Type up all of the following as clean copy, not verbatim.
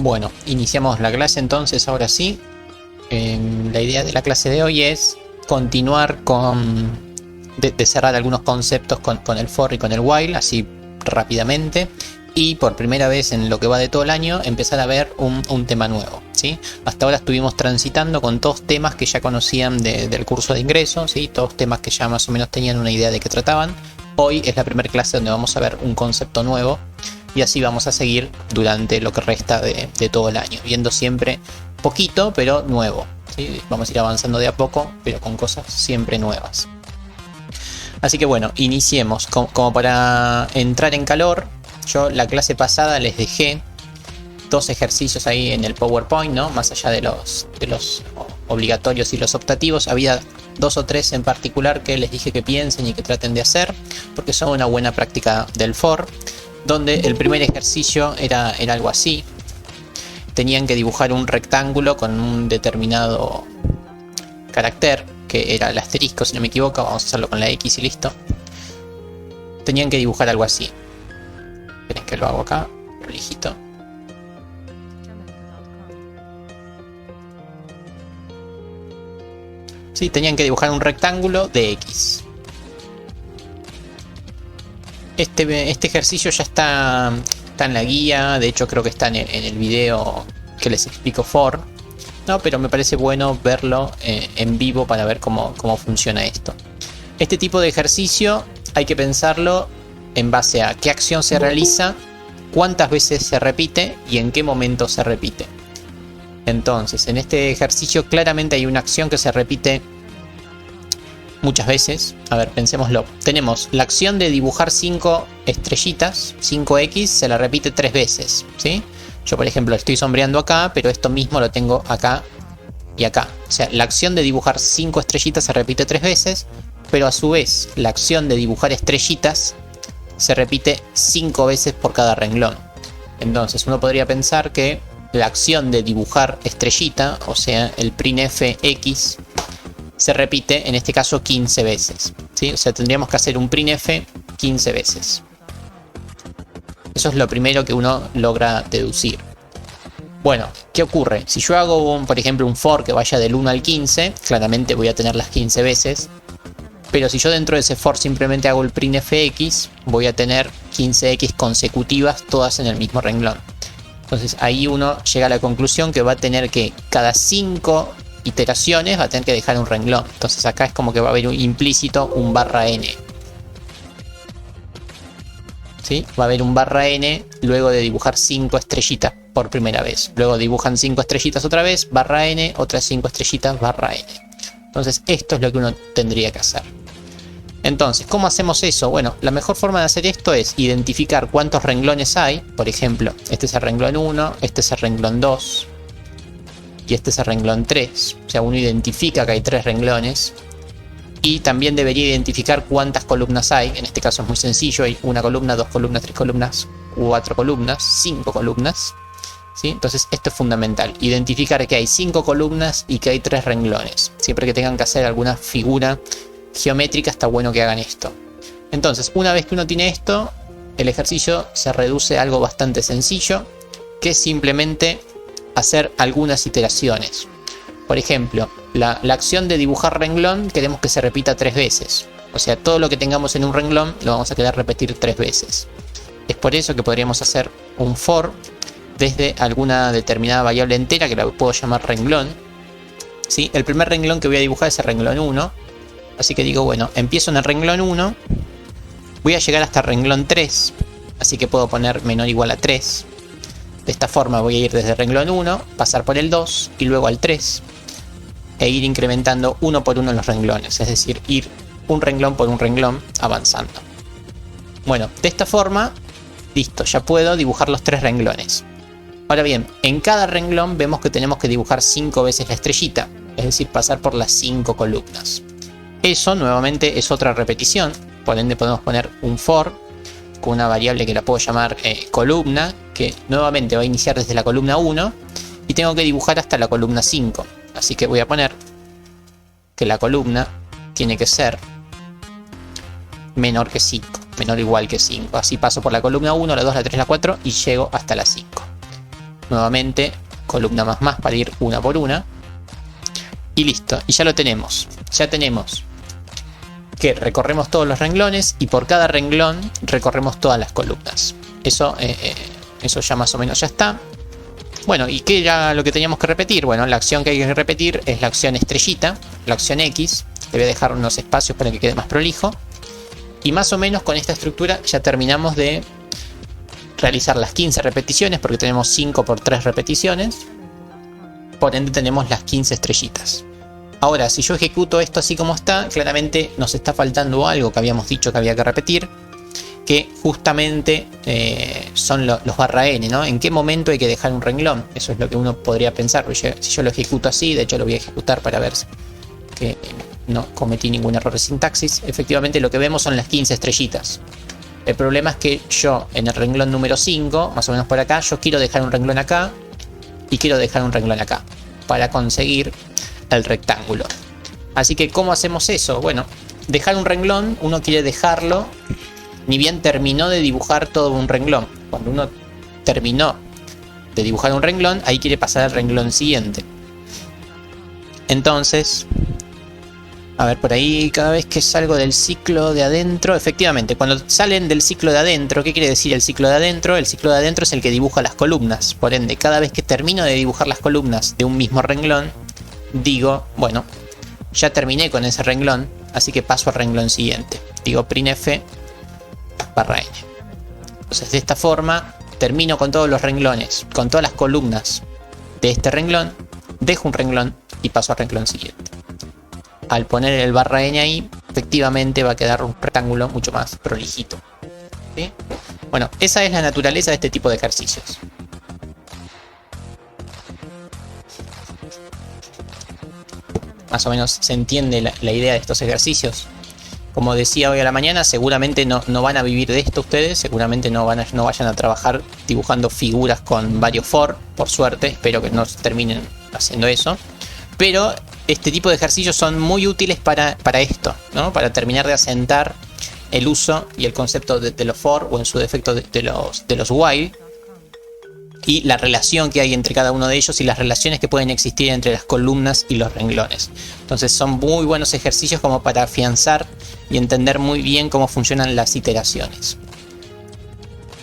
Bueno, iniciamos la clase entonces, ahora sí. La idea de la clase de hoy es continuar con... de cerrar algunos conceptos con el for y con el while, así rápidamente. Y por primera vez en lo que va de todo el año, empezar a ver un tema nuevo, ¿sí? Hasta ahora estuvimos transitando con todos temas que ya conocían del curso de ingreso, ¿sí? Todos temas que ya más o menos tenían una idea de qué trataban. Hoy es la primera clase donde vamos a ver un concepto nuevo. Y así vamos a seguir durante lo que resta de todo el año, viendo siempre poquito, pero nuevo, ¿sí? Vamos a ir avanzando de a poco, pero con cosas siempre nuevas. Así que bueno, iniciemos. Como para entrar en calor, yo la clase pasada les dejé dos ejercicios ahí en el PowerPoint, ¿no? Más allá de los obligatorios y los optativos, había 2 o 3 en particular que les dije que piensen y que traten de hacer, porque son una buena práctica del for. Donde el primer ejercicio era algo así. Tenían que dibujar un rectángulo con un determinado carácter, que era el asterisco si no me equivoco. Vamos a hacerlo con la X y listo. Tenían que dibujar algo así. Esperen que lo hago acá, prolijito. Sí, tenían que dibujar un rectángulo de X. Este ejercicio ya está en la guía, de hecho creo que está en el video que les explico for, ¿no? Pero me parece bueno verlo en vivo para ver cómo funciona esto. Este tipo de ejercicio hay que pensarlo en base a qué acción se realiza, cuántas veces se repite y en qué momento se repite. Entonces, en este ejercicio claramente hay una acción que se repite muchas veces. A ver, pensémoslo. Tenemos la acción de dibujar 5 estrellitas, 5X, se la repite 3 veces, ¿sí? Yo, por ejemplo, estoy sombreando acá, pero esto mismo lo tengo acá y acá. O sea, la acción de dibujar 5 estrellitas se repite 3 veces, pero a su vez, la acción de dibujar estrellitas se repite 5 veces por cada renglón. Entonces, uno podría pensar que la acción de dibujar estrellita, o sea, el printf X, se repite en este caso 15 veces, ¿sí? O sea, tendríamos que hacer un printf 15 veces. Eso es lo primero que uno logra deducir. Bueno, ¿qué ocurre? Si yo hago, por ejemplo, un for que vaya del 1 al 15, claramente voy a tener las 15 veces. Pero si yo dentro de ese for simplemente hago el printf X, voy a tener 15X consecutivas, todas en el mismo renglón. Entonces ahí uno llega a la conclusión que va a tener que cada 5 iteraciones va a tener que dejar un renglón. Entonces acá es como que va a haber un implícito un barra n, ¿sí? Va a haber un barra n luego de dibujar 5 estrellitas por primera vez. Luego dibujan 5 estrellitas otra vez, barra n, otras 5 estrellitas, barra n. Entonces esto es lo que uno tendría que hacer. Entonces, ¿cómo hacemos eso? Bueno, la mejor forma de hacer esto es identificar cuántos renglones hay. Por ejemplo, este es el renglón 1, este es el renglón 2 y este es el renglón 3. O sea, uno identifica que hay 3 renglones. Y también debería identificar cuántas columnas hay. En este caso es muy sencillo. Hay una columna, 2 columnas, 3 columnas, 4 columnas, 5 columnas, ¿sí? Entonces esto es fundamental. Identificar que hay 5 columnas y que hay 3 renglones. Siempre que tengan que hacer alguna figura geométrica está bueno que hagan esto. Entonces, una vez que uno tiene esto, el ejercicio se reduce a algo bastante sencillo, que es simplemente hacer algunas iteraciones. Por ejemplo, la acción de dibujar renglón queremos que se repita 3 veces. O sea, todo lo que tengamos en un renglón lo vamos a querer repetir 3 veces. Es por eso que podríamos hacer un for desde alguna determinada variable entera que la puedo llamar renglón, ¿sí? El primer renglón que voy a dibujar es el renglón 1. Así que digo, bueno, empiezo en el renglón 1. Voy a llegar hasta el renglón 3. Así que puedo poner menor o igual a 3. De esta forma voy a ir desde el renglón 1, pasar por el 2 y luego al 3. E ir incrementando uno por uno los renglones. Es decir, ir un renglón por un renglón avanzando. Bueno, de esta forma, listo, ya puedo dibujar los 3 renglones. Ahora bien, en cada renglón vemos que tenemos que dibujar 5 veces la estrellita. Es decir, pasar por las 5 columnas. Eso nuevamente es otra repetición. Por ende podemos poner un for con una variable que la puedo llamar columna, que nuevamente va a iniciar desde la columna 1 y tengo que dibujar hasta la columna 5. Así que voy a poner que la columna tiene que ser menor que 5, menor o igual que 5. Así paso por la columna 1, la 2, la 3, la 4 y llego hasta la 5. nuevamente columna más para ir una por una. Y listo, y ya lo tenemos. Ya tenemos que recorremos todos los renglones y por cada renglón recorremos todas las columnas. Eso ya más o menos ya está. Bueno, ¿y qué era lo que teníamos que repetir? Bueno, la acción que hay que repetir es la acción estrellita, la acción X. Le voy a dejar unos espacios para que quede más prolijo. Y más o menos con esta estructura ya terminamos de realizar las 15 repeticiones, porque tenemos 5 por 3 repeticiones. Por ende tenemos las 15 estrellitas. Ahora, si yo ejecuto esto así como está, claramente nos está faltando algo que habíamos dicho que había que repetir, que justamente son los barra n, ¿no? ¿En qué momento hay que dejar un renglón? Eso es lo que uno podría pensar. Si yo lo ejecuto así, de hecho lo voy a ejecutar para ver que no cometí ningún error de sintaxis. Efectivamente lo que vemos son las 15 estrellitas. El problema es que yo en el renglón número 5, más o menos por acá, yo quiero dejar un renglón acá y quiero dejar un renglón acá para conseguir el rectángulo. Así que ¿cómo hacemos eso? Bueno, dejar un renglón, uno quiere dejarlo ni bien terminó de dibujar todo un renglón. Cuando uno terminó de dibujar un renglón, ahí quiere pasar al renglón siguiente. Entonces, a ver, por ahí cada vez que salgo del ciclo de adentro, efectivamente, cuando salen del ciclo de adentro, ¿qué quiere decir el ciclo de adentro? El ciclo de adentro es el que dibuja las columnas. Por ende, cada vez que termino de dibujar las columnas de un mismo renglón, digo, bueno, ya terminé con ese renglón, así que paso al renglón siguiente. Digo printf barra n. Entonces, de esta forma, termino con todos los renglones, con todas las columnas de este renglón, dejo un renglón y paso al renglón siguiente. Al poner el barra n ahí, efectivamente va a quedar un rectángulo mucho más prolijito. ¿Sí? Bueno, esa es la naturaleza de este tipo de ejercicios. Más o menos se entiende la idea de estos ejercicios. Como decía hoy a la mañana, seguramente no van a vivir de esto ustedes, seguramente no vayan a trabajar dibujando figuras con varios for, por suerte, espero que no terminen haciendo eso. Pero este tipo de ejercicios son muy útiles para esto, ¿no? Para terminar de asentar el uso y el concepto de los for, o en su defecto de los while, y la relación que hay entre cada uno de ellos y las relaciones que pueden existir entre las columnas y los renglones. Entonces son muy buenos ejercicios como para afianzar y entender muy bien cómo funcionan las iteraciones.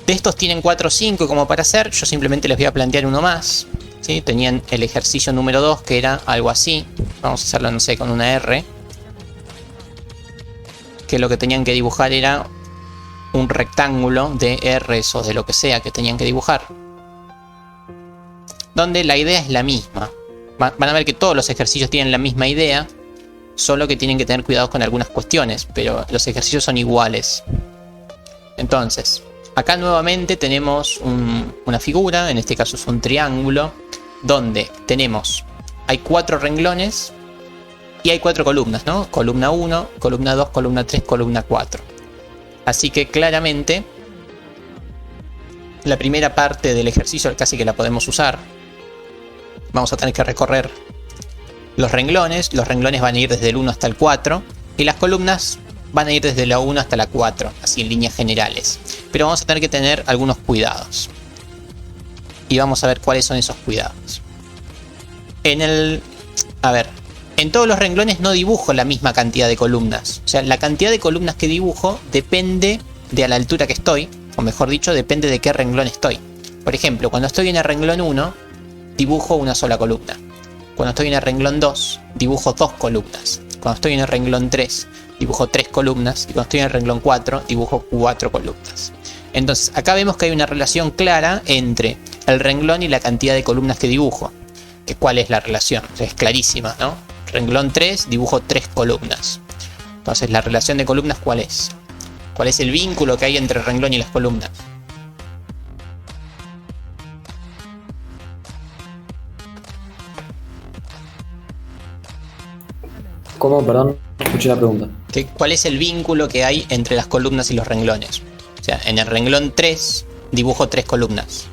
De estos tienen 4 o 5 como para hacer, yo simplemente les voy a plantear uno más. ¿Sí? Tenían el ejercicio número 2 que era algo así, vamos a hacerlo no sé con una R, que lo que tenían que dibujar era un rectángulo de R's o de lo que sea que tenían que dibujar, donde la idea es la misma. Van a ver que todos los ejercicios tienen la misma idea, solo que tienen que tener cuidado con algunas cuestiones, pero los ejercicios son iguales. Entonces, acá nuevamente tenemos una figura, en este caso es un triángulo, donde hay 4 renglones y hay 4 columnas, ¿no? Columna 1, columna 2, columna 3, columna 4. Así que claramente la primera parte del ejercicio casi que la podemos usar. Vamos a tener que recorrer los renglones van a ir desde el 1 hasta el 4 y las columnas van a ir desde la 1 hasta la 4, así en líneas generales. Pero vamos a tener que tener algunos cuidados. Y vamos a ver cuáles son esos cuidados. En todos los renglones no dibujo la misma cantidad de columnas. O sea, la cantidad de columnas que dibujo depende de a la altura que estoy, o mejor dicho, depende de qué renglón estoy. Por ejemplo, cuando estoy en el renglón 1, dibujo una sola columna. Cuando estoy en el renglón 2, dibujo 2 columnas. Cuando estoy en el renglón 3, dibujo 3 columnas. Y cuando estoy en el renglón 4, dibujo 4 columnas. Entonces, acá vemos que hay una relación clara entre el renglón y la cantidad de columnas que dibujo. ¿Cuál es la relación? O sea, es clarísima, ¿no? Renglón 3, dibujo 3 columnas. Entonces, la relación de columnas, ¿cuál es? ¿Cuál es el vínculo que hay entre el renglón y las columnas? ¿Cómo? Perdón, escuché la pregunta. ¿Cuál es el vínculo que hay entre las columnas y los renglones? O sea, en el renglón 3 dibujo 3 columnas.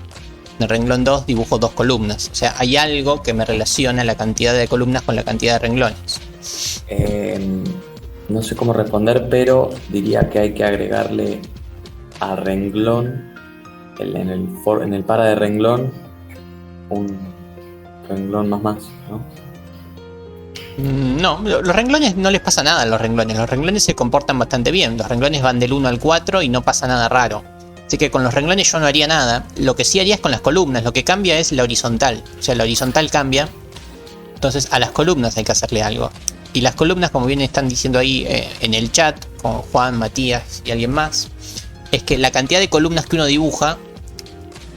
En el renglón 2 dibujo 2 columnas. O sea, hay algo que me relaciona la cantidad de columnas con la cantidad de renglones. No sé cómo responder, pero diría que hay que agregarle a renglón, en el para de renglón, un renglón más, ¿no? No, los renglones no les pasa nada a los renglones. Los renglones se comportan bastante bien. Los renglones van del 1 al 4 y no pasa nada raro. Así que con los renglones yo no haría nada. Lo que sí haría es con las columnas. Lo que cambia es la horizontal. O sea, la horizontal cambia. Entonces a las columnas hay que hacerle algo. Y las columnas, como bien están diciendo ahí en el chat, con Juan, Matías y alguien más, es que la cantidad de columnas que uno dibuja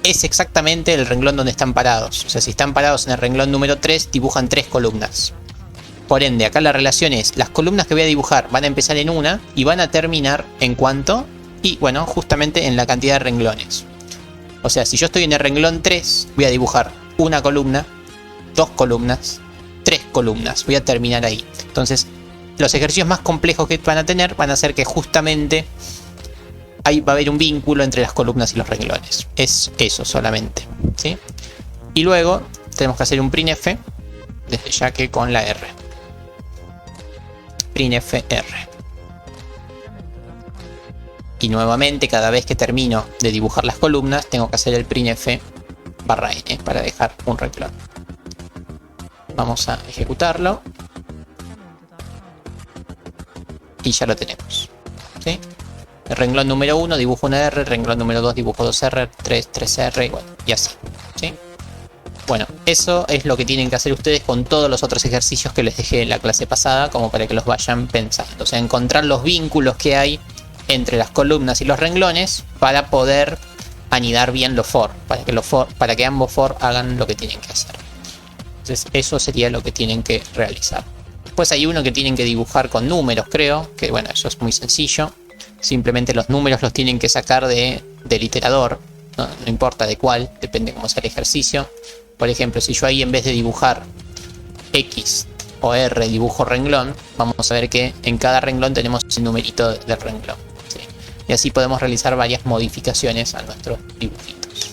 es exactamente el renglón donde están parados. O sea, si están parados en el renglón número 3, dibujan 3 columnas. Por ende, acá la relación es, las columnas que voy a dibujar van a empezar en una y van a terminar en cuánto. Y bueno, justamente en la cantidad de renglones. O sea, si yo estoy en el renglón 3, voy a dibujar una columna, 2 columnas, 3 columnas. Voy a terminar ahí. Entonces, los ejercicios más complejos que van a tener van a ser que justamente ahí va a haber un vínculo entre las columnas y los renglones. Es eso solamente, ¿sí? Y luego tenemos que hacer un printf, desde ya que con la R. Printf R. Y nuevamente, cada vez que termino de dibujar las columnas, tengo que hacer el printf barra n para dejar un renglón. Vamos a ejecutarlo. Y ya lo tenemos, ¿sí? El renglón número 1 dibujo una R, renglón número 2 dibujo 2R, 3, 3R, bueno, y así, ¿sí? Bueno, eso es lo que tienen que hacer ustedes con todos los otros ejercicios que les dejé en la clase pasada, como para que los vayan pensando. O sea, encontrar los vínculos que hay entre las columnas y los renglones para poder anidar bien los for, para que ambos for hagan lo que tienen que hacer. Entonces, eso sería lo que tienen que realizar. Después hay uno que tienen que dibujar con números, creo, que bueno, eso es muy sencillo. Simplemente los números los tienen que sacar del iterador, no importa de cuál, depende cómo sea el ejercicio. Por ejemplo, si yo ahí en vez de dibujar X o R dibujo renglón, vamos a ver que en cada renglón tenemos el numerito del renglón, ¿sí? Y así podemos realizar varias modificaciones a nuestros dibujitos.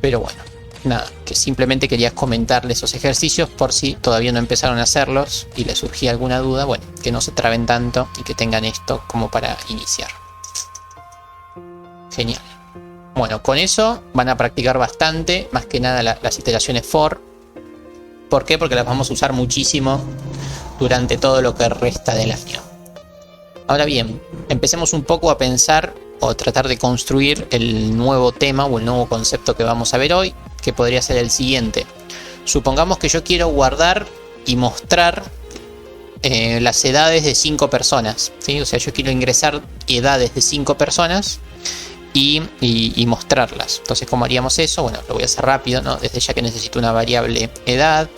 Pero bueno, nada, que simplemente quería comentarles esos ejercicios por si todavía no empezaron a hacerlos y les surgía alguna duda, bueno, que no se traben tanto y que tengan esto como para iniciar. Genial. Bueno, con eso van a practicar bastante, más que nada las iteraciones for. ¿Por qué? Porque las vamos a usar muchísimo durante todo lo que resta del año. Ahora bien, empecemos un poco a pensar o tratar de construir el nuevo tema o el nuevo concepto que vamos a ver hoy, que podría ser el siguiente. Supongamos que yo quiero guardar y mostrar las edades de 5 personas, ¿sí? O sea, yo quiero ingresar edades de 5 personas y mostrarlas. Entonces, ¿cómo haríamos eso? Bueno, lo voy a hacer rápido, ¿no? Desde ya que necesito una variable edad,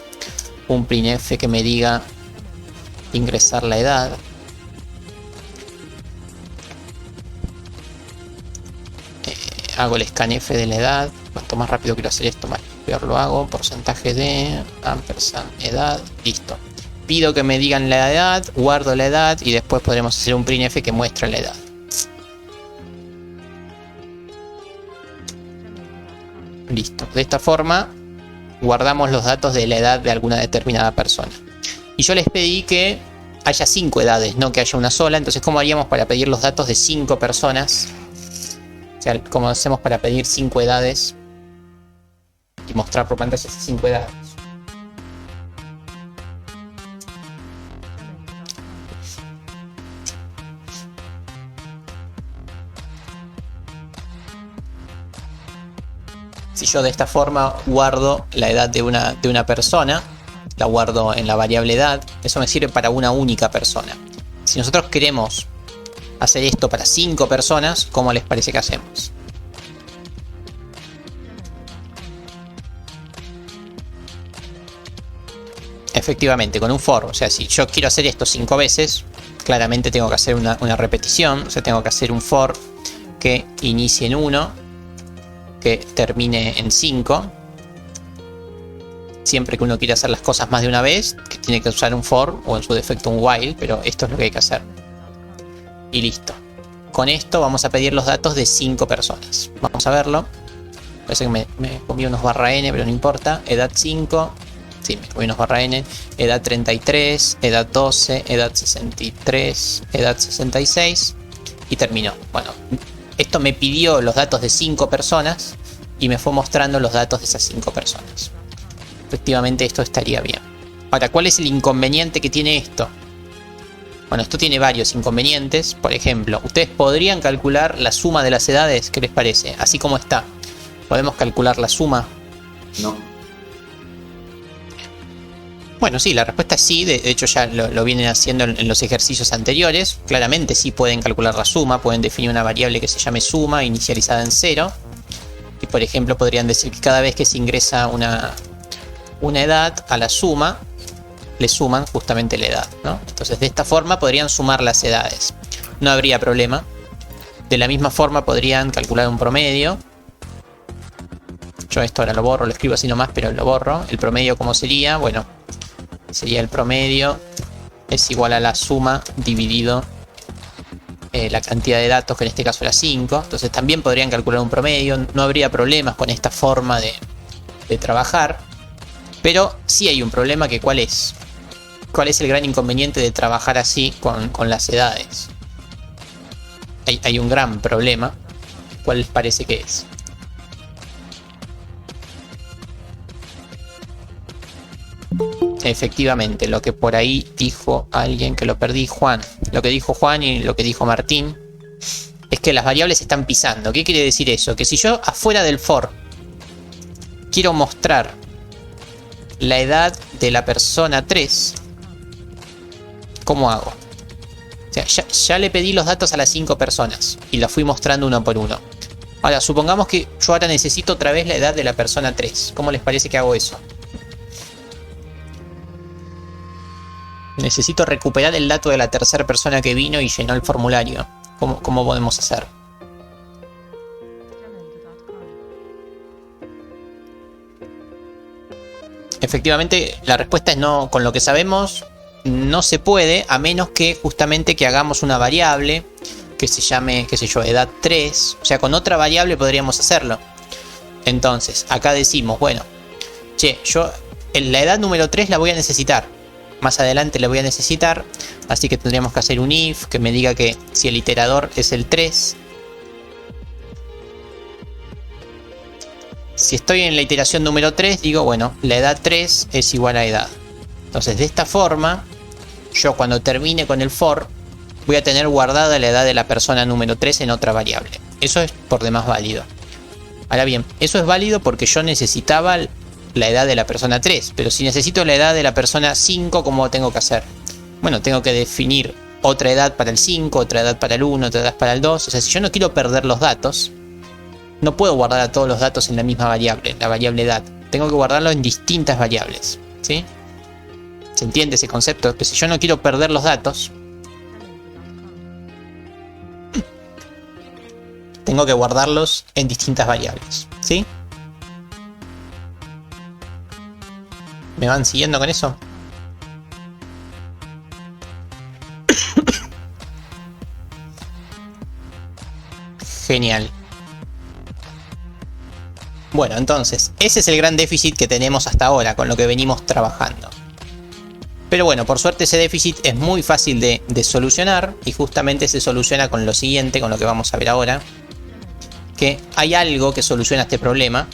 un printf que me diga ingresar la edad. Hago el scanf de la edad. Cuanto más rápido quiero hacer esto, más peor lo hago. Porcentaje de ampersand edad. Listo. Pido que me digan la edad, guardo la edad y después podremos hacer un printf que muestre la edad. Listo. De esta forma guardamos los datos de la edad de alguna determinada persona. Y yo les pedí que haya 5 edades, no que haya una sola. Entonces, ¿cómo haríamos para pedir los datos de 5 personas? O sea, ¿cómo hacemos para pedir 5 edades y mostrar por pantalla esas 5 edades? Si yo de esta forma guardo la edad de una persona, la guardo en la variable edad, eso me sirve para una única persona. Si nosotros queremos hacer esto para 5 personas, ¿cómo les parece que hacemos? Efectivamente, con un for. O sea, si yo quiero hacer esto 5 veces, claramente tengo que hacer una repetición. O sea, tengo que hacer un for que inicie en 1, que termine en 5. Siempre que uno quiera hacer las cosas más de una vez, que tiene que usar un for o en su defecto un while, pero esto es lo que hay que hacer. Y listo. Con esto vamos a pedir los datos de 5 personas. Vamos a verlo. Parece que me comí unos barra n, pero no importa. Edad 5. Sí, me comí unos barra n. Edad 33, edad 12, edad 63, edad 66. Y terminó. Bueno, esto me pidió los datos de 5 personas, y me fue mostrando los datos de esas 5 personas. Efectivamente esto estaría bien. Ahora, ¿cuál es el inconveniente que tiene esto? Bueno, esto tiene varios inconvenientes. Por ejemplo, ustedes podrían calcular la suma de las edades. ¿Qué les parece? Así como está. ¿Podemos calcular la suma? No. Bueno, sí, la respuesta es sí. De hecho ya lo vienen haciendo en los ejercicios anteriores. Claramente sí pueden calcular la suma. Pueden definir una variable que se llame suma, inicializada en 0. Y por ejemplo podrían decir que cada vez que se ingresa una edad a la suma, le suman justamente la edad, ¿no? Entonces de esta forma podrían sumar las edades. No habría problema. De la misma forma podrían calcular un promedio. Yo esto ahora lo borro, lo escribo así nomás, pero lo borro. El promedio, ¿cómo sería? Bueno, sería el promedio es igual a la suma dividido la cantidad de datos, que en este caso era 5. Entonces también podrían calcular un promedio. No habría problemas con esta forma de trabajar. Pero sí hay un problema, que ¿cuál es? ¿Cuál es el gran inconveniente de trabajar así con las edades? Hay un gran problema. ¿Cuál les parece que es? Efectivamente, lo que por ahí dijo alguien, que lo perdí, Juan. Lo que dijo Juan y lo que dijo Martín es que las variables están pisando. ¿Qué quiere decir eso? Que si yo afuera del for quiero mostrar la edad de la persona 3, ¿cómo hago? O sea, ya le pedí los datos a las 5 personas y los fui mostrando uno por uno. Ahora, supongamos que yo ahora necesito otra vez la edad de la persona 3. ¿Cómo les parece que hago eso? Necesito recuperar el dato de la tercera persona que vino y llenó el formulario. ¿Cómo podemos hacer? Efectivamente, la respuesta es no. Con lo que sabemos, no se puede, a menos que justamente que hagamos una variable que se llame, qué sé yo, edad 3. O sea, con otra variable podríamos hacerlo. Entonces, acá decimos, bueno, che, yo la edad número 3 la voy a necesitar. Más adelante la voy a necesitar. Así que tendríamos que hacer un if que me diga que si el iterador es el 3. Si estoy en la iteración número 3, digo, bueno, la edad 3 es igual a edad. Entonces, de esta forma, yo cuando termine con el for, voy a tener guardada la edad de la persona número 3 en otra variable. Eso es por demás válido. Ahora bien, eso es válido porque yo necesitaba la edad de la persona 3. Pero si necesito la edad de la persona 5, ¿cómo tengo que hacer? Bueno, tengo que definir otra edad para el 5, otra edad para el 1, otra edad para el 2. O sea, si yo no quiero perder los datos, no puedo guardar a todos los datos en la misma variable, la variable edad. Tengo que guardarlo en distintas variables, ¿sí? ¿Se entiende ese concepto? Que si yo no quiero perder los datos, tengo que guardarlos en distintas variables, ¿sí? ¿Me van siguiendo con eso? Genial. Bueno, entonces, ese es el gran déficit que tenemos hasta ahora, con lo que venimos trabajando. Pero bueno, por suerte ese déficit es muy fácil de solucionar, y justamente se soluciona con lo siguiente, con lo que vamos a ver ahora. Que hay algo que soluciona este problema,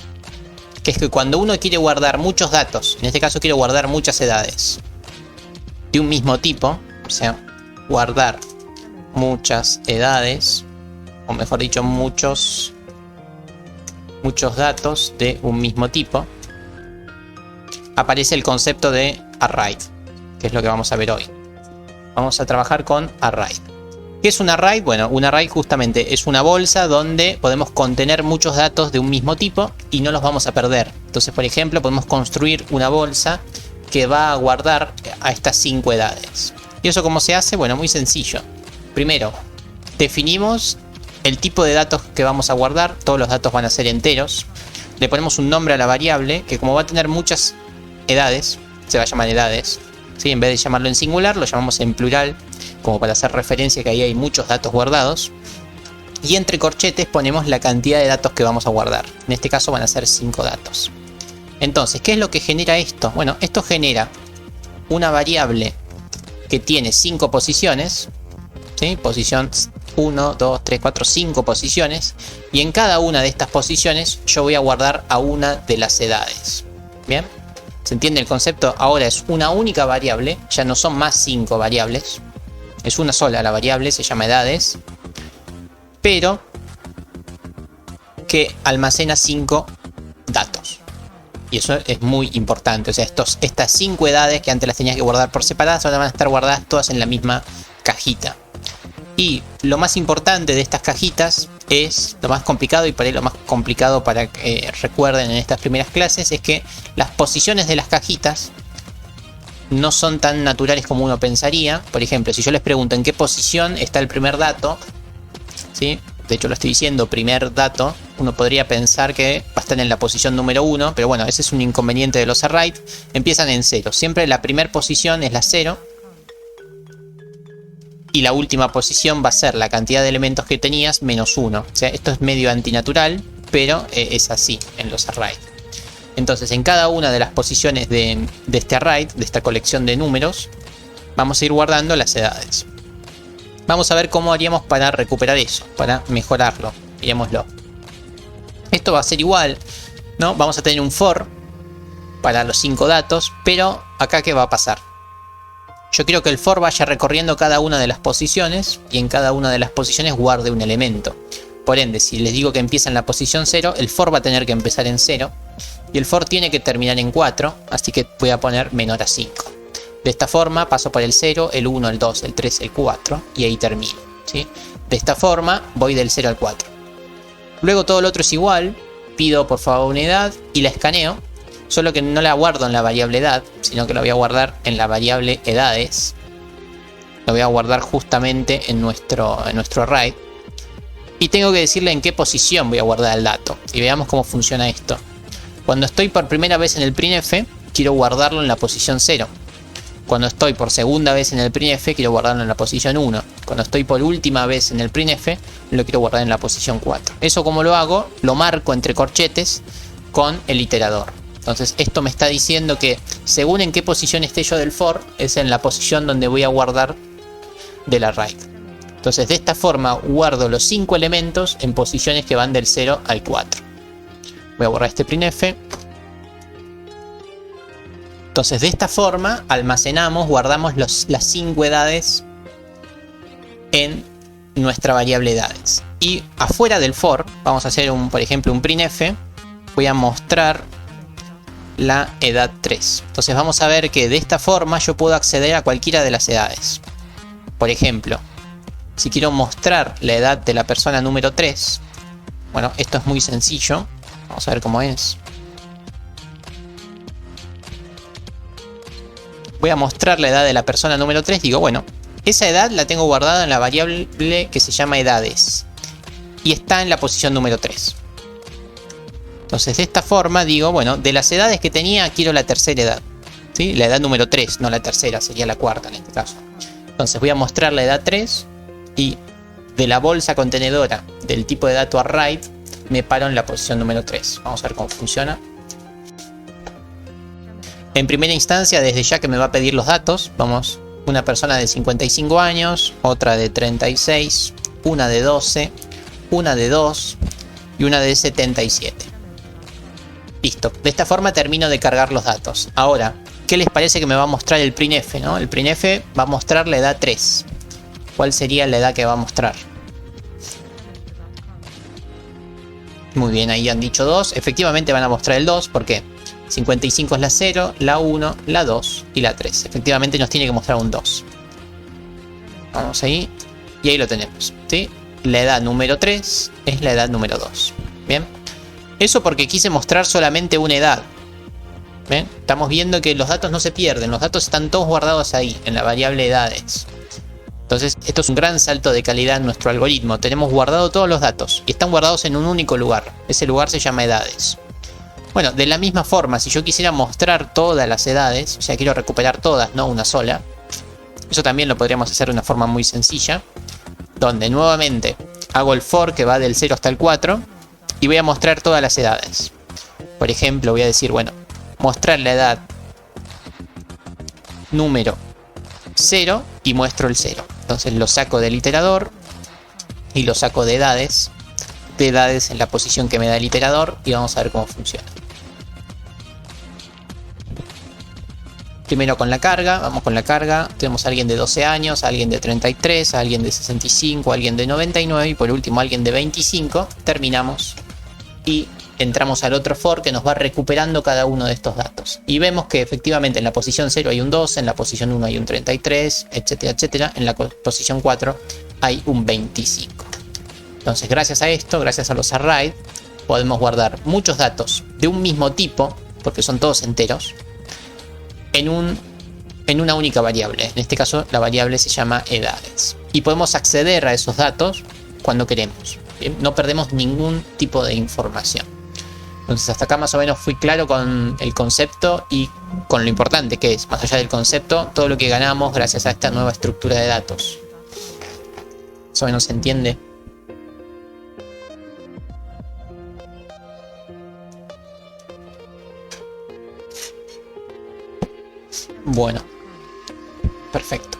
que es que cuando uno quiere guardar muchos datos, en este caso quiero guardar muchas edades de un mismo tipo, o sea, guardar muchas edades, o mejor dicho, muchos datos de un mismo tipo, aparece el concepto de array, que es lo que vamos a ver hoy. Vamos a trabajar con array. ¿Qué es un array? Bueno, un array justamente es una bolsa donde podemos contener muchos datos de un mismo tipo y no los vamos a perder. Entonces, por ejemplo, podemos construir una bolsa que va a guardar a estas 5 edades. ¿Y eso cómo se hace? Bueno, muy sencillo. Primero, definimos el tipo de datos que vamos a guardar. Todos los datos van a ser enteros. Le ponemos un nombre a la variable que, como va a tener muchas edades, se va a llamar edades, ¿sí? En vez de llamarlo en singular, lo llamamos en plural, como para hacer referencia que ahí hay muchos datos guardados. Y entre corchetes ponemos la cantidad de datos que vamos a guardar. En este caso van a ser 5 datos. Entonces, ¿qué es lo que genera esto? Bueno, esto genera una variable que tiene 5 posiciones, ¿sí? Posición 1, 2, 3, 4, 5 posiciones. Y en cada una de estas posiciones yo voy a guardar a una de las edades. ¿Bien? ¿Se entiende el concepto? Ahora es una única variable, ya no son más 5 variables. Es una sola la variable, se llama edades. Pero que almacena 5 datos. Y eso es muy importante. O sea, estas 5 edades que antes las tenías que guardar por separadas, ahora van a estar guardadas todas en la misma cajita. Y lo más importante de estas cajitas es, lo más complicado y por ahí lo más complicado para que recuerden en estas primeras clases, es que las posiciones de las cajitas no son tan naturales como uno pensaría. Por ejemplo, si yo les pregunto en qué posición está el primer dato, ¿sí? De hecho lo estoy diciendo, primer dato, uno podría pensar que va a estar en la posición número 1, pero bueno, ese es un inconveniente de los arrays. Empiezan en 0, siempre la primera posición es la 0. Y la última posición va a ser la cantidad de elementos que tenías menos 1. O sea, esto es medio antinatural, pero es así en los arrays. Entonces, en cada una de las posiciones de este array, de esta colección de números, vamos a ir guardando las edades. Vamos a ver cómo haríamos para recuperar eso, para mejorarlo. Mirémoslo. Esto va a ser igual, ¿no? Vamos a tener un for para los 5 datos, pero acá ¿qué va a pasar? Yo quiero que el for vaya recorriendo cada una de las posiciones y en cada una de las posiciones guarde un elemento. Por ende, si les digo que empieza en la posición 0, el for va a tener que empezar en 0 y el for tiene que terminar en 4, así que voy a poner menor a 5. De esta forma paso por el 0, el 1, el 2, el 3, el 4 y ahí termino, ¿sí? De esta forma voy del 0 al 4. Luego todo lo otro es igual, pido por favor una edad y la escaneo. Solo que no la guardo en la variable edad, sino que la voy a guardar en la variable edades. Lo voy a guardar justamente en nuestro array. Y tengo que decirle en qué posición voy a guardar el dato. Y veamos cómo funciona esto. Cuando estoy por primera vez en el printf, quiero guardarlo en la posición 0. Cuando estoy por segunda vez en el printf, quiero guardarlo en la posición 1. Cuando estoy por última vez en el printf, lo quiero guardar en la posición 4. Eso como lo hago, lo marco entre corchetes con el iterador. Entonces esto me está diciendo que según en qué posición esté yo del for, es en la posición donde voy a guardar del array. Entonces de esta forma guardo los 5 elementos en posiciones que van del 0 al 4. Voy a borrar este printf. Entonces de esta forma almacenamos, guardamos las 5 edades en nuestra variable edades. Y afuera del for, vamos a hacer por ejemplo un printf. Voy a mostrar la edad 3. Entonces vamos a ver que de esta forma yo puedo acceder a cualquiera de las edades. Por ejemplo, si quiero mostrar la edad de la persona número 3, bueno, esto es muy sencillo. Vamos a ver cómo es. Voy a mostrar la edad de la persona número 3. Digo, bueno, esa edad la tengo guardada en la variable que se llama edades. Y está en la posición número 3. Entonces de esta forma digo, bueno, de las edades que tenía quiero la tercera edad, ¿sí? La edad número 3, no la tercera, sería la cuarta en este caso. Entonces voy a mostrar la edad 3 y de la bolsa contenedora del tipo de dato array me paro en la posición número 3. Vamos a ver cómo funciona. En primera instancia, desde ya que me va a pedir los datos, vamos, una persona de 55 años, otra de 36, una de 12, una de 2 y una de 77. Listo, de esta forma termino de cargar los datos. Ahora, ¿qué les parece que me va a mostrar el printf, ¿no? El printf va a mostrar la edad 3. ¿Cuál sería la edad que va a mostrar? Muy bien, ahí han dicho 2. Efectivamente van a mostrar el 2, ¿por qué? 55 es la 0, la 1, la 2 y la 3. Efectivamente nos tiene que mostrar un 2. Vamos ahí. Y ahí lo tenemos, ¿sí? La edad número 3 es la edad número 2. Bien. Eso porque quise mostrar solamente una edad. ¿Ven? Estamos viendo que los datos no se pierden. Los datos están todos guardados ahí, en la variable edades. Entonces, esto es un gran salto de calidad en nuestro algoritmo. Tenemos guardado todos los datos y están guardados en un único lugar. Ese lugar se llama edades. Bueno, de la misma forma, si yo quisiera mostrar todas las edades, o sea, quiero recuperar todas, no una sola, eso también lo podríamos hacer de una forma muy sencilla, donde nuevamente hago el for que va del 0 hasta el 4 y voy a mostrar todas las edades. Por ejemplo, voy a decir, bueno, mostrar la edad número 0 y muestro el 0. Entonces lo saco del iterador y lo saco de edades en la posición que me da el iterador y vamos a ver cómo funciona. Primero con la carga, vamos con la carga, tenemos a alguien de 12 años, a alguien de 33, a alguien de 65, a alguien de 99 y por último a alguien de 25. Terminamos y entramos al otro for que nos va recuperando cada uno de estos datos. Y vemos que efectivamente en la posición 0 hay un 12, en la posición 1 hay un 33, etcétera, etcétera. En la posición 4 hay un 25. Entonces gracias a esto, gracias a los arrays, podemos guardar muchos datos de un mismo tipo, porque son todos enteros, en una única variable. En este caso la variable se llama edades. Y podemos acceder a esos datos cuando queremos. ¿Bien? No perdemos ningún tipo de información. Entonces hasta acá más o menos fui claro con el concepto y con lo importante que es, más allá del concepto, todo lo que ganamos gracias a esta nueva estructura de datos. Más o menos se entiende. Bueno, perfecto.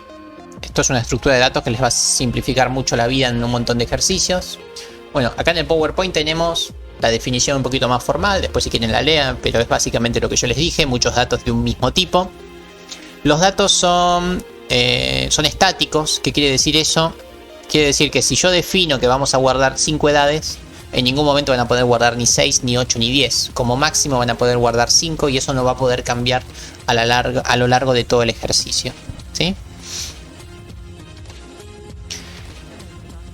Esto es una estructura de datos que les va a simplificar mucho la vida en un montón de ejercicios. Bueno, acá en el PowerPoint tenemos la definición un poquito más formal, después si quieren la lean, pero es básicamente lo que yo les dije, muchos datos de un mismo tipo. Los datos son estáticos. ¿Qué quiere decir eso? Quiere decir que si yo defino que vamos a guardar 5 edades, en ningún momento van a poder guardar ni 6, ni 8, ni 10. Como máximo van a poder guardar 5 y eso no va a poder cambiar a lo largo de todo el ejercicio. ¿Sí?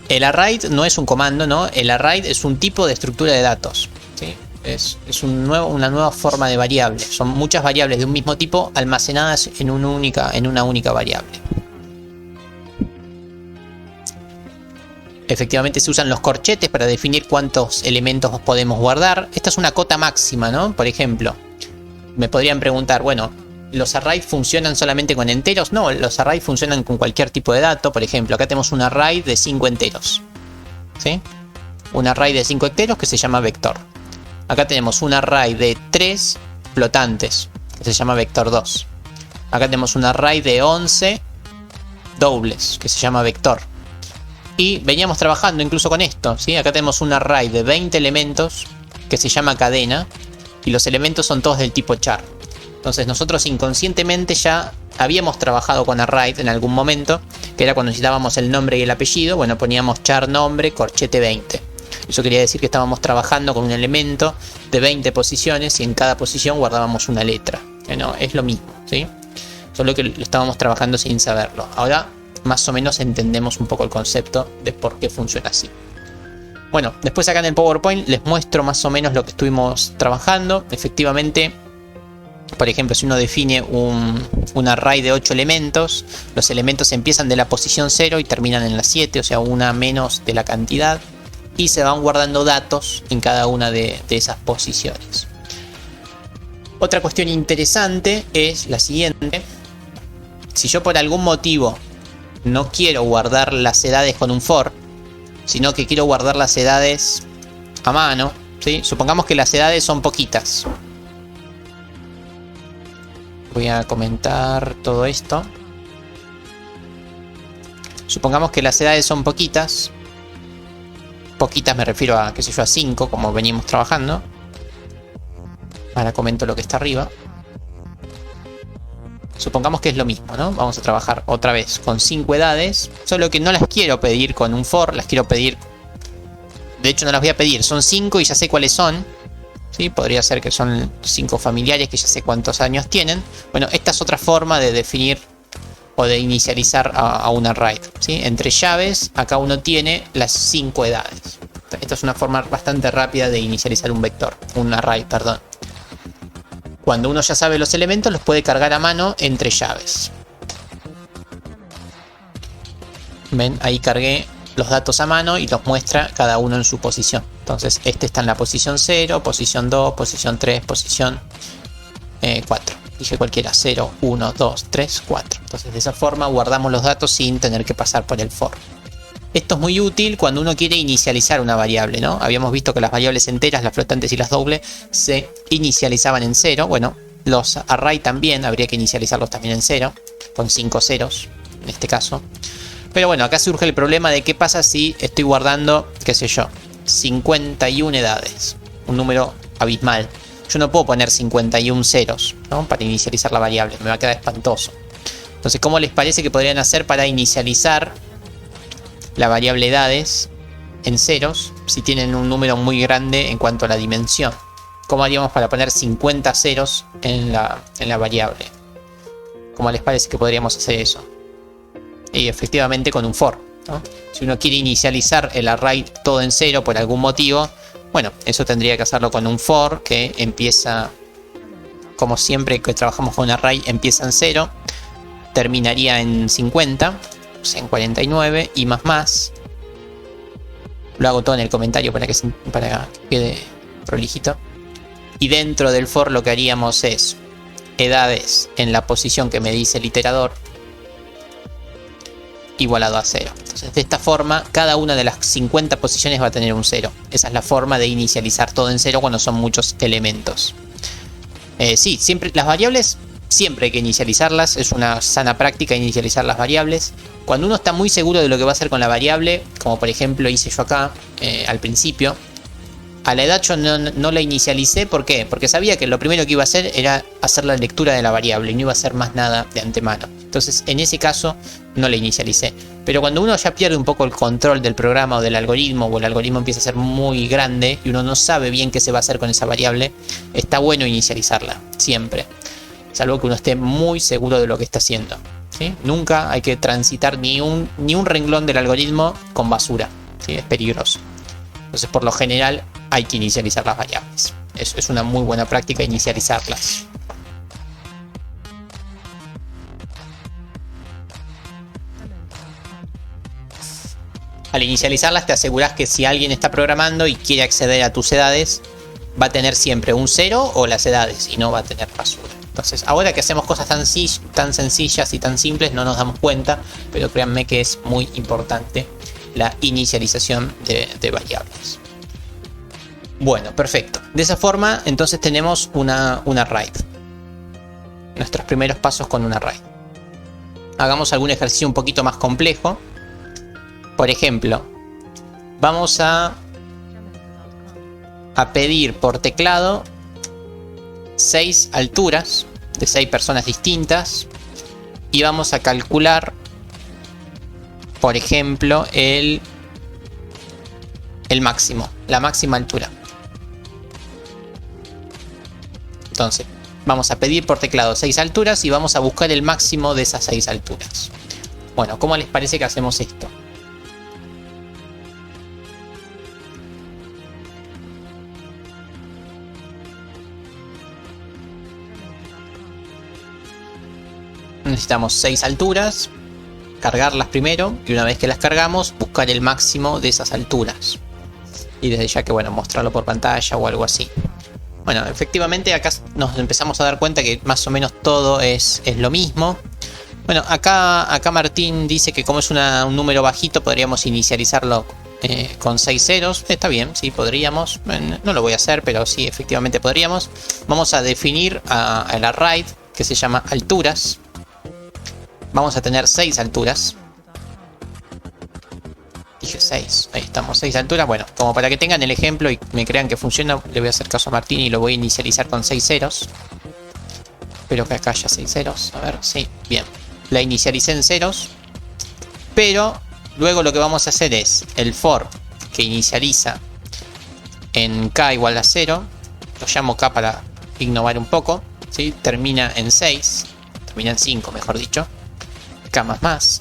El array no es un comando, ¿no? El array es un tipo de estructura de datos. ¿Sí? Es una nueva forma de variable. Son muchas variables de un mismo tipo almacenadas en una única variable. Efectivamente se usan los corchetes para definir cuántos elementos podemos guardar. Esta es una cota máxima, ¿no? Por ejemplo, me podrían preguntar, bueno, ¿los arrays funcionan solamente con enteros? No, los arrays funcionan con cualquier tipo de dato. Por ejemplo, acá tenemos un array de 5 enteros. ¿Sí? Un array de 5 enteros que se llama vector. Acá tenemos un array de 3 flotantes que se llama vector 2. Acá tenemos un array de 11 dobles que se llama vector. Y veníamos trabajando incluso con esto, ¿sí? Acá tenemos un array de 20 elementos que se llama cadena y los elementos son todos del tipo char. Entonces nosotros inconscientemente ya habíamos trabajado con array en algún momento, que era cuando necesitábamos el nombre y el apellido. Bueno, poníamos char nombre corchete 20. Eso quería decir que estábamos trabajando con un elemento de 20 posiciones y en cada posición guardábamos una letra. No, es lo mismo, ¿sí? Solo que lo estábamos trabajando sin saberlo. Ahora más o menos entendemos un poco el concepto de por qué funciona así. Bueno, después acá en el PowerPoint les muestro más o menos lo que estuvimos trabajando. Efectivamente, por ejemplo, si uno define un array de 8 elementos, los elementos empiezan de la posición 0 y terminan en la 7, o sea, una menos de la cantidad, y se van guardando datos en cada una de esas posiciones. Otra cuestión interesante es la siguiente. Si yo por algún motivo no quiero guardar las edades con un for, sino que quiero guardar las edades a mano, ¿sí? Supongamos que las edades son poquitas. Voy a comentar todo esto. Supongamos que las edades son poquitas. Poquitas me refiero a, qué sé yo, a 5, como venimos trabajando. Ahora comento lo que está arriba. Supongamos que es lo mismo, ¿no? Vamos a trabajar otra vez con 5 edades. Solo que no las quiero pedir con un for, las quiero pedir... De hecho no las voy a pedir, son 5 y ya sé cuáles son. ¿Sí? Podría ser que son 5 familiares que ya sé cuántos años tienen. Bueno, esta es otra forma de definir o de inicializar a un array, ¿sí? Entre llaves, acá uno tiene las 5 edades. Esta es una forma bastante rápida de inicializar un array, perdón. Cuando uno ya sabe los elementos, los puede cargar a mano entre llaves. Ven, ahí cargué los datos a mano y los muestra cada uno en su posición. Entonces este está en la posición 0, posición 2, posición 3, posición 4. Dije cualquiera, 0, 1, 2, 3, 4. Entonces de esa forma guardamos los datos sin tener que pasar por el for. Esto es muy útil cuando uno quiere inicializar una variable, ¿no? Habíamos visto que las variables enteras, las flotantes y las dobles, se inicializaban en 0. Bueno, los array también habría que inicializarlos también en 0, con 5 ceros en este caso. Pero bueno, acá surge el problema de qué pasa si estoy guardando, qué sé yo, 51 edades. Un número abismal. Yo no puedo poner 51 ceros, ¿no? Para inicializar la variable. Me va a quedar espantoso. Entonces, ¿cómo les parece que podrían hacer para inicializar la variable edades en ceros si tienen un número muy grande en cuanto a la dimensión? ¿Cómo haríamos para poner 50 ceros en la variable? ¿Cómo les parece que podríamos hacer eso? Y efectivamente con un for, ¿no? Si uno quiere inicializar el array todo en cero por algún motivo, bueno, eso tendría que hacerlo con un for que empieza, como siempre que trabajamos con un array, empieza en 0, terminaría en 50, o sea, en 49 y más. Lo hago todo en el comentario para que quede prolijito. Y dentro del for lo que haríamos es edades en la posición que me dice el iterador igualado a 0. Entonces, de esta forma, cada una de las 50 posiciones va a tener un 0. Esa es la forma de inicializar todo en 0 cuando son muchos elementos. Sí, siempre las variables, siempre hay que inicializarlas. Es una sana práctica inicializar las variables. Cuando uno está muy seguro de lo que va a hacer con la variable, como por ejemplo hice yo acá al principio, a la edad yo no la inicialicé. ¿Por qué? Porque sabía que lo primero que iba a hacer era hacer la lectura de la variable y no iba a hacer más nada de antemano. Entonces, en ese caso, no la inicialicé. Pero cuando uno ya pierde un poco el control del programa o del algoritmo, o el algoritmo empieza a ser muy grande y uno no sabe bien qué se va a hacer con esa variable, está bueno inicializarla, siempre. Salvo que uno esté muy seguro de lo que está haciendo, ¿sí? Nunca hay que transitar ni un renglón del algoritmo con basura, ¿sí? Es peligroso. Entonces, por lo general, hay que inicializar las variables. Es una muy buena práctica inicializarlas. Al inicializarlas te aseguras que si alguien está programando y quiere acceder a tus edades, va a tener siempre un 0 o las edades y no va a tener basura. Entonces, ahora que hacemos cosas tan sencillas y tan simples, no nos damos cuenta, pero créanme que es muy importante la inicialización de variables. Bueno, perfecto. De esa forma, entonces tenemos una array. Nuestros primeros pasos con una array. Hagamos algún ejercicio un poquito más complejo. Por ejemplo, vamos a pedir por teclado 6 alturas de 6 personas distintas y vamos a calcular, por ejemplo, el máximo, la máxima altura. Entonces, vamos a pedir por teclado 6 alturas y vamos a buscar el máximo de esas 6 alturas. Bueno, ¿cómo les parece que hacemos esto? Necesitamos 6 alturas, cargarlas primero y una vez que las cargamos, buscar el máximo de esas alturas. Y desde ya que, bueno, mostrarlo por pantalla o algo así. Bueno, efectivamente acá nos empezamos a dar cuenta que más o menos todo es lo mismo. Bueno, acá Martín dice que como es un número bajito, podríamos inicializarlo con 6 ceros. Está bien, sí, podríamos. No lo voy a hacer, pero sí, efectivamente podríamos. Vamos a definir el array que se llama alturas. Vamos a tener 6 alturas. Dije 6, ahí estamos, 6 alturas. Bueno, como para que tengan el ejemplo y me crean que funciona, le voy a hacer caso a Martín y lo voy a inicializar con 6 ceros. Espero que acá haya 6 ceros. A ver, sí, bien. La inicialicé en ceros. Pero luego lo que vamos a hacer es el for que inicializa en k igual a 0. Lo llamo k para innovar un poco, ¿sí? Termina en 6. Termina en 5, mejor dicho. K más.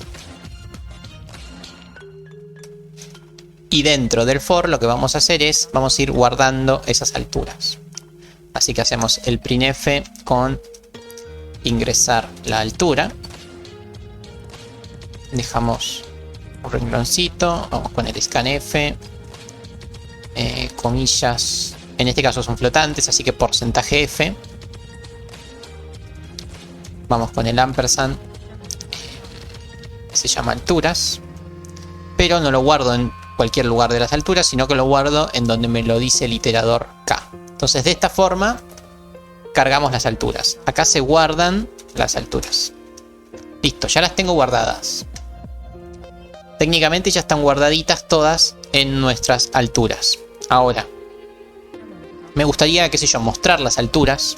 Y dentro del for lo que vamos a hacer es, vamos a ir guardando esas alturas. Así que hacemos el printf con ingresar la altura. Dejamos un rengloncito, vamos con el scanf. Comillas, en este caso son flotantes, así que porcentaje f. Vamos con el ampersand. Se llama alturas. Pero no lo guardo en cualquier lugar de las alturas, sino que lo guardo en donde me lo dice el iterador k. Entonces, de esta forma cargamos las alturas. Acá se guardan las alturas. Listo, ya las tengo guardadas. Técnicamente ya están guardaditas todas en nuestras alturas. Ahora, me gustaría, qué sé yo, mostrar las alturas.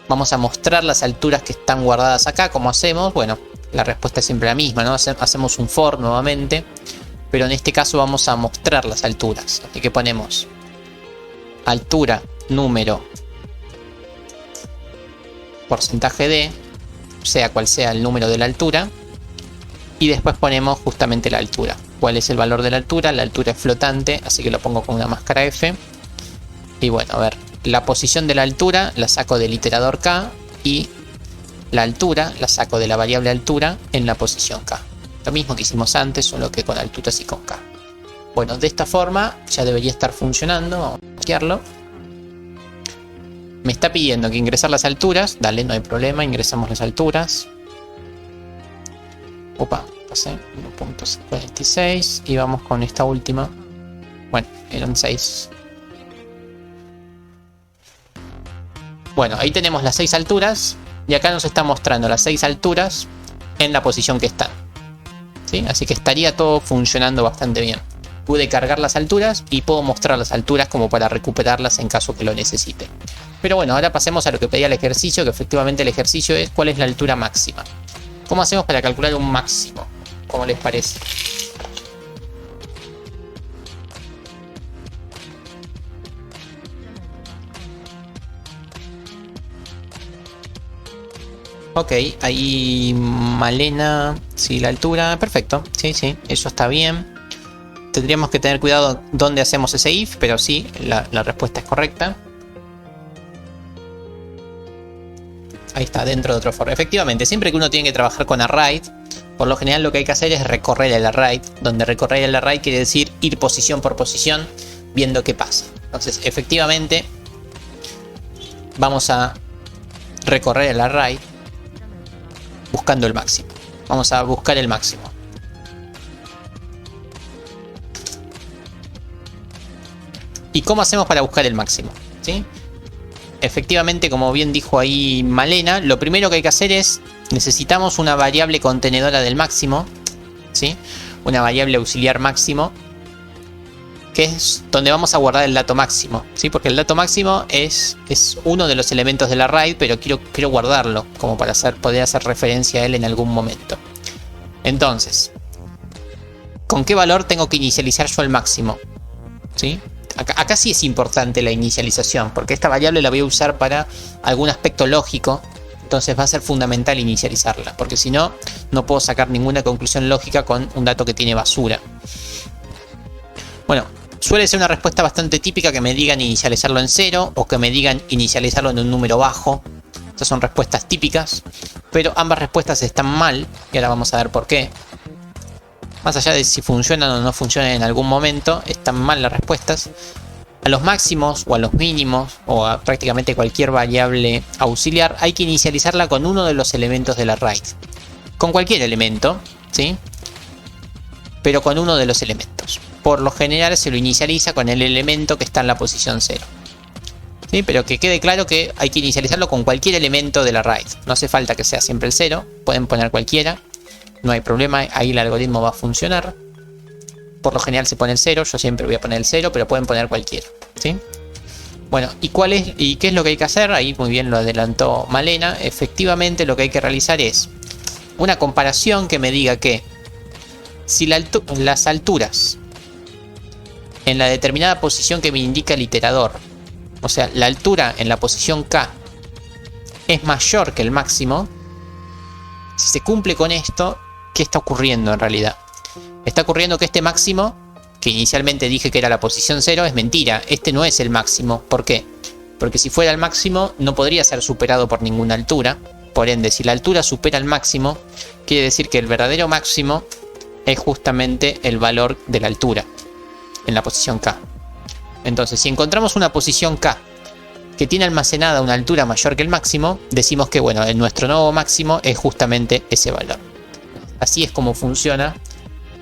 Vamos a mostrar las alturas que están guardadas acá. ¿Cómo hacemos? Bueno, la respuesta es siempre la misma, ¿no? Hacemos un for nuevamente. Pero en este caso vamos a mostrar las alturas. Así que ponemos altura, número, porcentaje de, sea cual sea el número de la altura. Y después ponemos justamente la altura. ¿Cuál es el valor de la altura? La altura es flotante, así que lo pongo con una máscara F. Y bueno, a ver, la posición de la altura la saco del iterador K. Y la altura la saco de la variable altura en la posición K. Lo mismo que hicimos antes, solo que con alturas y con K. Bueno, de esta forma ya debería estar funcionando. Vamos a chequearlo. Me está pidiendo que ingresar las alturas. Dale, no hay problema, ingresamos las alturas. Opa, pasé 1.46 y vamos con esta última. Bueno, eran 6. Bueno, ahí tenemos las 6 alturas y acá nos está mostrando las 6 alturas en la posición que están. ¿Sí? Así que estaría todo funcionando bastante bien. Pude cargar las alturas y puedo mostrar las alturas como para recuperarlas en caso que lo necesite. Pero bueno, ahora pasemos a lo que pedía el ejercicio, que efectivamente el ejercicio es cuál es la altura máxima. ¿Cómo hacemos para calcular un máximo? ¿Cómo les parece? Ok, ahí Malena, sí, la altura, perfecto, sí, eso está bien. Tendríamos que tener cuidado dónde hacemos ese if, pero sí, la respuesta es correcta. Ahí está, dentro de otro for. Efectivamente, siempre que uno tiene que trabajar con array, por lo general lo que hay que hacer es recorrer el array. Donde recorrer el array quiere decir ir posición por posición, viendo qué pasa. Entonces, efectivamente, vamos a recorrer el array buscando el máximo. Vamos a buscar el máximo. ¿Y cómo hacemos para buscar el máximo? ¿Sí? Efectivamente, como bien dijo ahí Malena, lo primero que hay que hacer es, necesitamos una variable contenedora del máximo, ¿sí? Una variable auxiliar máximo, que es donde vamos a guardar el dato máximo, ¿sí? Porque el dato máximo es uno de los elementos del array, pero quiero guardarlo, como para poder hacer referencia a él en algún momento. Entonces, ¿con qué valor tengo que inicializar yo el máximo? ¿Sí? Acá sí es importante la inicialización, porque esta variable la voy a usar para algún aspecto lógico. Entonces va a ser fundamental inicializarla, porque si no, no puedo sacar ninguna conclusión lógica con un dato que tiene basura. Bueno, suele ser una respuesta bastante típica que me digan inicializarlo en 0 o que me digan inicializarlo en un número bajo. Estas son respuestas típicas, pero ambas respuestas están mal y ahora vamos a ver por qué. Más allá de si funcionan o no funcionan en algún momento, están mal las respuestas. A los máximos o a los mínimos o a prácticamente cualquier variable auxiliar hay que inicializarla con uno de los elementos del array. Con cualquier elemento, ¿sí? Pero con uno de los elementos. Por lo general se lo inicializa con el elemento que está en la posición 0. ¿Sí? Pero que quede claro que hay que inicializarlo con cualquier elemento del array. No hace falta que sea siempre el 0, pueden poner cualquiera. No hay problema, ahí el algoritmo va a funcionar. Por lo general se pone el 0, yo siempre voy a poner el 0, pero pueden poner cualquiera, ¿sí? Bueno, ¿y qué es lo que hay que hacer? Ahí muy bien lo adelantó Malena. Efectivamente lo que hay que realizar es una comparación que me diga que si las alturas en la determinada posición que me indica el iterador, o sea, la altura en la posición K es mayor que el máximo, si se cumple con esto, ¿qué está ocurriendo en realidad? Está ocurriendo que este máximo, que inicialmente dije que era la posición 0, es mentira. Este no es el máximo. ¿Por qué? Porque si fuera el máximo, no podría ser superado por ninguna altura. Por ende, si la altura supera el máximo, quiere decir que el verdadero máximo es justamente el valor de la altura en la posición K. Entonces, si encontramos una posición K que tiene almacenada una altura mayor que el máximo, decimos que bueno, nuestro nuevo máximo es justamente ese valor. Así es como funciona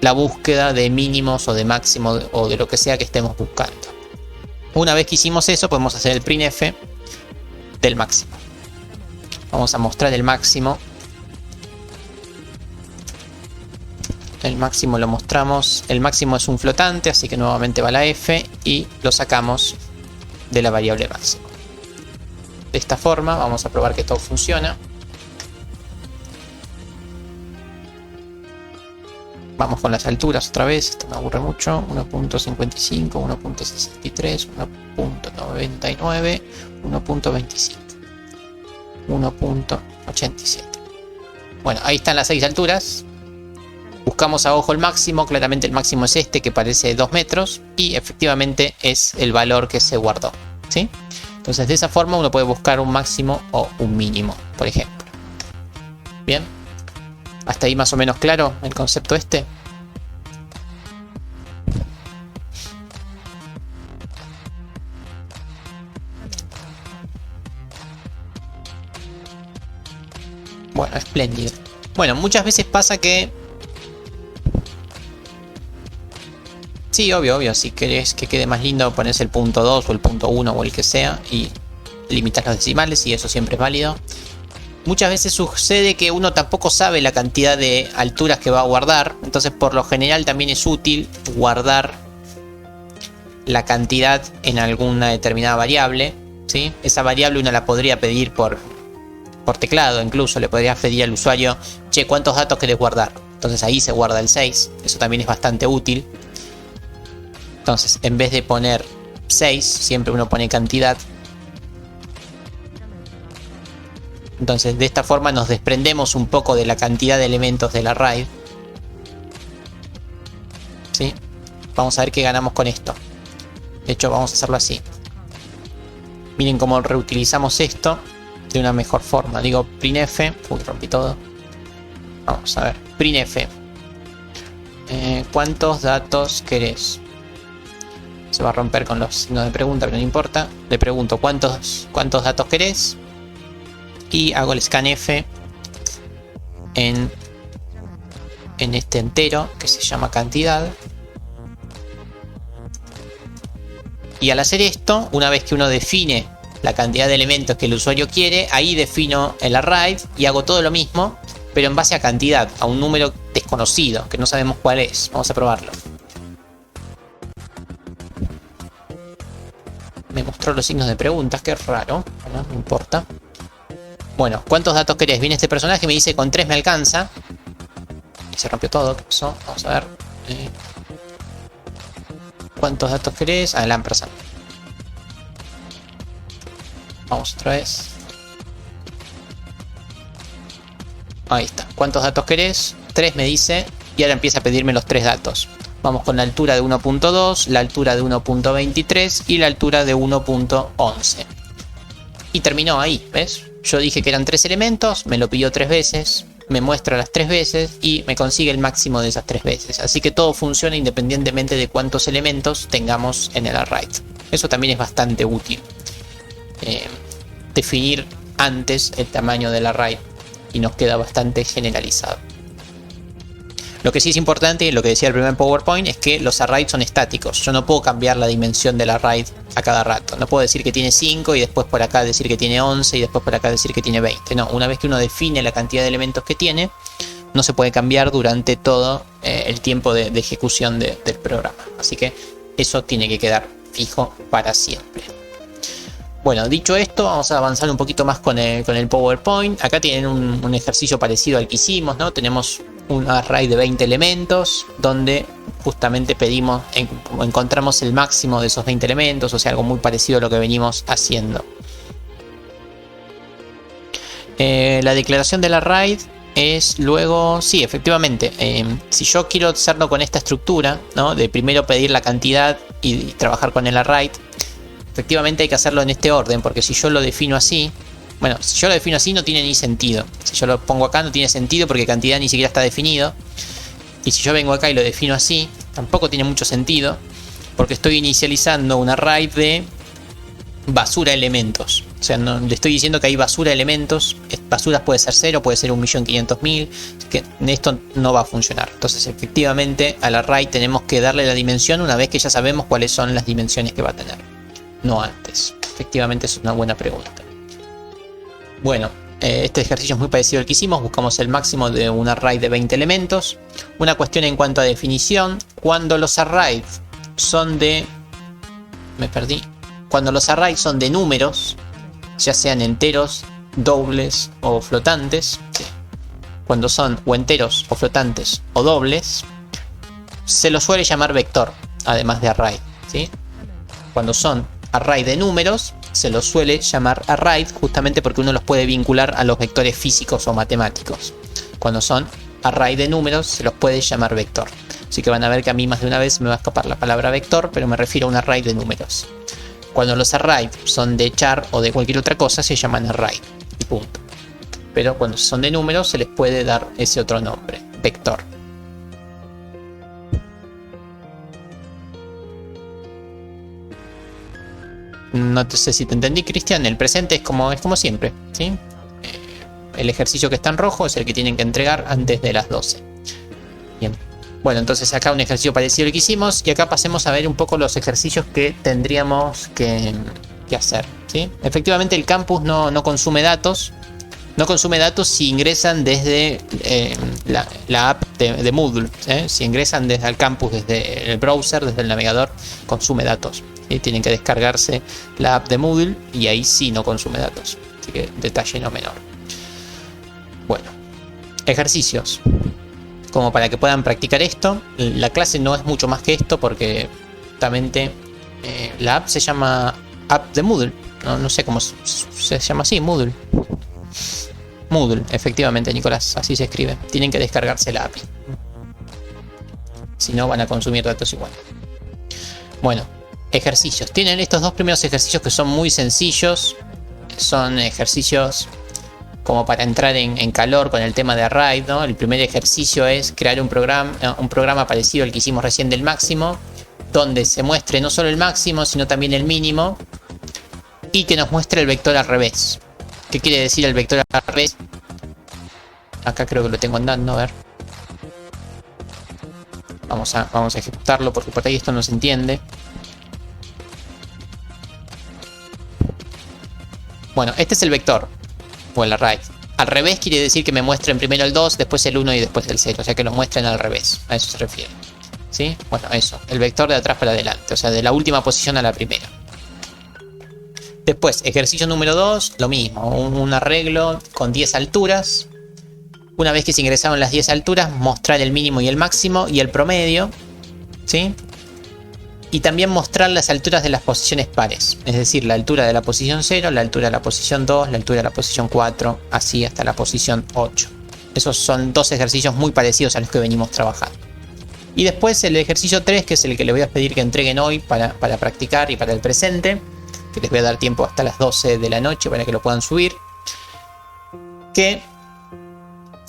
la búsqueda de mínimos o de máximos o de lo que sea que estemos buscando. Una vez que hicimos eso, podemos hacer el printf del máximo. Vamos a mostrar el máximo. El máximo lo mostramos. El máximo es un flotante, así que nuevamente va la F y lo sacamos de la variable máximo. De esta forma vamos a probar que todo funciona. Vamos con las alturas otra vez, esto me aburre mucho. 1.55, 1.63, 1.99, 1.25, 1.87. Bueno, ahí están las 6 alturas. Buscamos a ojo el máximo, claramente el máximo es este que parece 2 metros y efectivamente es el valor que se guardó, ¿sí? Entonces de esa forma uno puede buscar un máximo o un mínimo, por ejemplo. Bien, hasta ahí más o menos claro el concepto este. Bueno, espléndido. Bueno, muchas veces pasa que... Sí, obvio, si querés que quede más lindo pones el punto 2 o el punto 1 o el que sea y limitas los decimales y eso siempre es válido. Muchas veces sucede que uno tampoco sabe la cantidad de alturas que va a guardar, entonces por lo general también es útil guardar la cantidad en alguna determinada variable, ¿sí? Esa variable uno la podría pedir por teclado, incluso le podrías pedir al usuario, che, ¿cuántos datos querés guardar? Entonces ahí se guarda el 6, eso también es bastante útil. Entonces, en vez de poner 6, siempre uno pone cantidad. Entonces, de esta forma nos desprendemos un poco de la cantidad de elementos del array. ¿Sí? Vamos a ver qué ganamos con esto. De hecho, vamos a hacerlo así. Miren cómo reutilizamos esto de una mejor forma. Digo, printf. Uy, rompí todo. Vamos a ver. Printf. ¿Cuántos datos querés? Se va a romper con los signos de pregunta, pero no importa. Le pregunto cuántos datos querés. Y hago el scanf en este entero que se llama cantidad. Y al hacer esto, una vez que uno define la cantidad de elementos que el usuario quiere, ahí defino el array y hago todo lo mismo, pero en base a cantidad, a un número desconocido, que no sabemos cuál es. Vamos a probarlo. Me mostró los signos de preguntas, qué raro. Bueno, no importa. Bueno, ¿cuántos datos querés? Viene este personaje y me dice con 3 me alcanza. Y se rompió todo, ¿qué pasó? Vamos a ver. ¿Cuántos datos querés? Ah, el ampersand. Vamos otra vez. Ahí está. ¿Cuántos datos querés? 3 me dice. Y ahora empieza a pedirme los 3 datos. Vamos con la altura de 1.2, la altura de 1.23 y la altura de 1.11. Y terminó ahí, ¿ves? Yo dije que eran 3 elementos, me lo pidió 3 veces, me muestra las 3 veces y me consigue el máximo de esas 3 veces. Así que todo funciona independientemente de cuántos elementos tengamos en el array. Eso también es bastante útil. Definir antes el tamaño del array y nos queda bastante generalizado. Lo que sí es importante, y lo que decía el primer PowerPoint, es que los arrays son estáticos. Yo no puedo cambiar la dimensión del array a cada rato. No puedo decir que tiene 5 y después por acá decir que tiene 11 y después por acá decir que tiene 20. No, una vez que uno define la cantidad de elementos que tiene, no se puede cambiar durante todo el tiempo de ejecución del programa. Así que eso tiene que quedar fijo para siempre. Bueno, dicho esto, vamos a avanzar un poquito más con el PowerPoint. Acá tienen un ejercicio parecido al que hicimos, ¿no? Tenemos un array de 20 elementos donde justamente encontramos el máximo de esos 20 elementos, o sea, algo muy parecido a lo que venimos haciendo. La declaración del array es luego, sí, efectivamente, si yo quiero hacerlo con esta estructura, ¿no? De primero pedir la cantidad y trabajar con el array, efectivamente hay que hacerlo en este orden, porque si yo lo defino así, bueno, si yo lo defino así no tiene ni sentido. Si yo lo pongo acá no tiene sentido porque cantidad ni siquiera está definido. Y si yo vengo acá y lo defino así, tampoco tiene mucho sentido, porque estoy inicializando un array de basura elementos. O sea, no, le estoy diciendo que hay basura elementos. Basuras puede ser 0, puede ser 1.500.000. Que esto no va a funcionar. Entonces, efectivamente, al array tenemos que darle la dimensión una vez que ya sabemos cuáles son las dimensiones que va a tener. No antes. Efectivamente, es una buena pregunta. Bueno, Este ejercicio es muy parecido al que hicimos. Buscamos el máximo de un array de 20 elementos. Una cuestión en cuanto a definición. Cuando los arrays son de... Me perdí. Cuando los arrays son de números, ya sean enteros, dobles o flotantes, cuando son o enteros o flotantes o dobles, se los suele llamar vector, además de array, ¿sí? Cuando son array de números, se los suele llamar array, justamente porque uno los puede vincular a los vectores físicos o matemáticos. Cuando son array de números, se los puede llamar vector. Así que van a ver que a mí más de una vez me va a escapar la palabra vector, pero me refiero a un array de números. Cuando los arrays son de char o de cualquier otra cosa, se llaman array y punto. Pero cuando son de números, se les puede dar ese otro nombre, vector. No sé si te entendí, Cristian. El presente es como siempre, ¿sí? El ejercicio que está en rojo es el que tienen que entregar antes de las 12. Bien. Bueno, entonces acá un ejercicio parecido al que hicimos. Y acá pasemos a ver un poco los ejercicios que tendríamos que hacer, ¿sí? Efectivamente el campus no consume datos. No consume datos si ingresan desde la app de Moodle, ¿eh? Si ingresan desde el campus, desde el browser, desde el navegador, consume datos, ¿sí? Tienen que descargarse la app de Moodle y ahí sí no consume datos. Así que detalle no menor. Bueno, ejercicios. Como para que puedan practicar esto. La clase no es mucho más que esto porque justamente la app se llama app de Moodle. No sé cómo se llama así, Moodle. Moodle, efectivamente, Nicolás, así se escribe. Tienen que descargarse la API. Si no, van a consumir datos igual. Bueno, ejercicios. Tienen estos dos primeros ejercicios que son muy sencillos. Son ejercicios como para entrar en calor con el tema de array, ¿no? El primer ejercicio es crear un programa parecido al que hicimos recién del máximo, donde se muestre no solo el máximo, sino también el mínimo, y que nos muestre el vector al revés. ¿Qué quiere decir el vector al revés? Acá creo que lo tengo andando, a ver. Vamos a ejecutarlo porque por ahí esto no se entiende. Bueno, este es el vector, o el array. Al revés quiere decir que me muestren primero el 2, después el 1 y después el 0. O sea que lo muestren al revés, a eso se refiere, ¿sí? Bueno, eso, el vector de atrás para adelante, o sea, de la última posición a la primera. Después, ejercicio número 2, lo mismo, un arreglo con 10 alturas. Una vez que se ingresaron las 10 alturas, mostrar el mínimo y el máximo y el promedio, ¿sí? Y también mostrar las alturas de las posiciones pares, es decir, la altura de la posición 0, la altura de la posición 2, la altura de la posición 4, así hasta la posición 8. Esos son dos ejercicios muy parecidos a los que venimos trabajando. Y después el ejercicio 3, que es el que les voy a pedir que entreguen hoy para practicar y para el presente, que les voy a dar tiempo hasta las 12 de la noche para que lo puedan subir.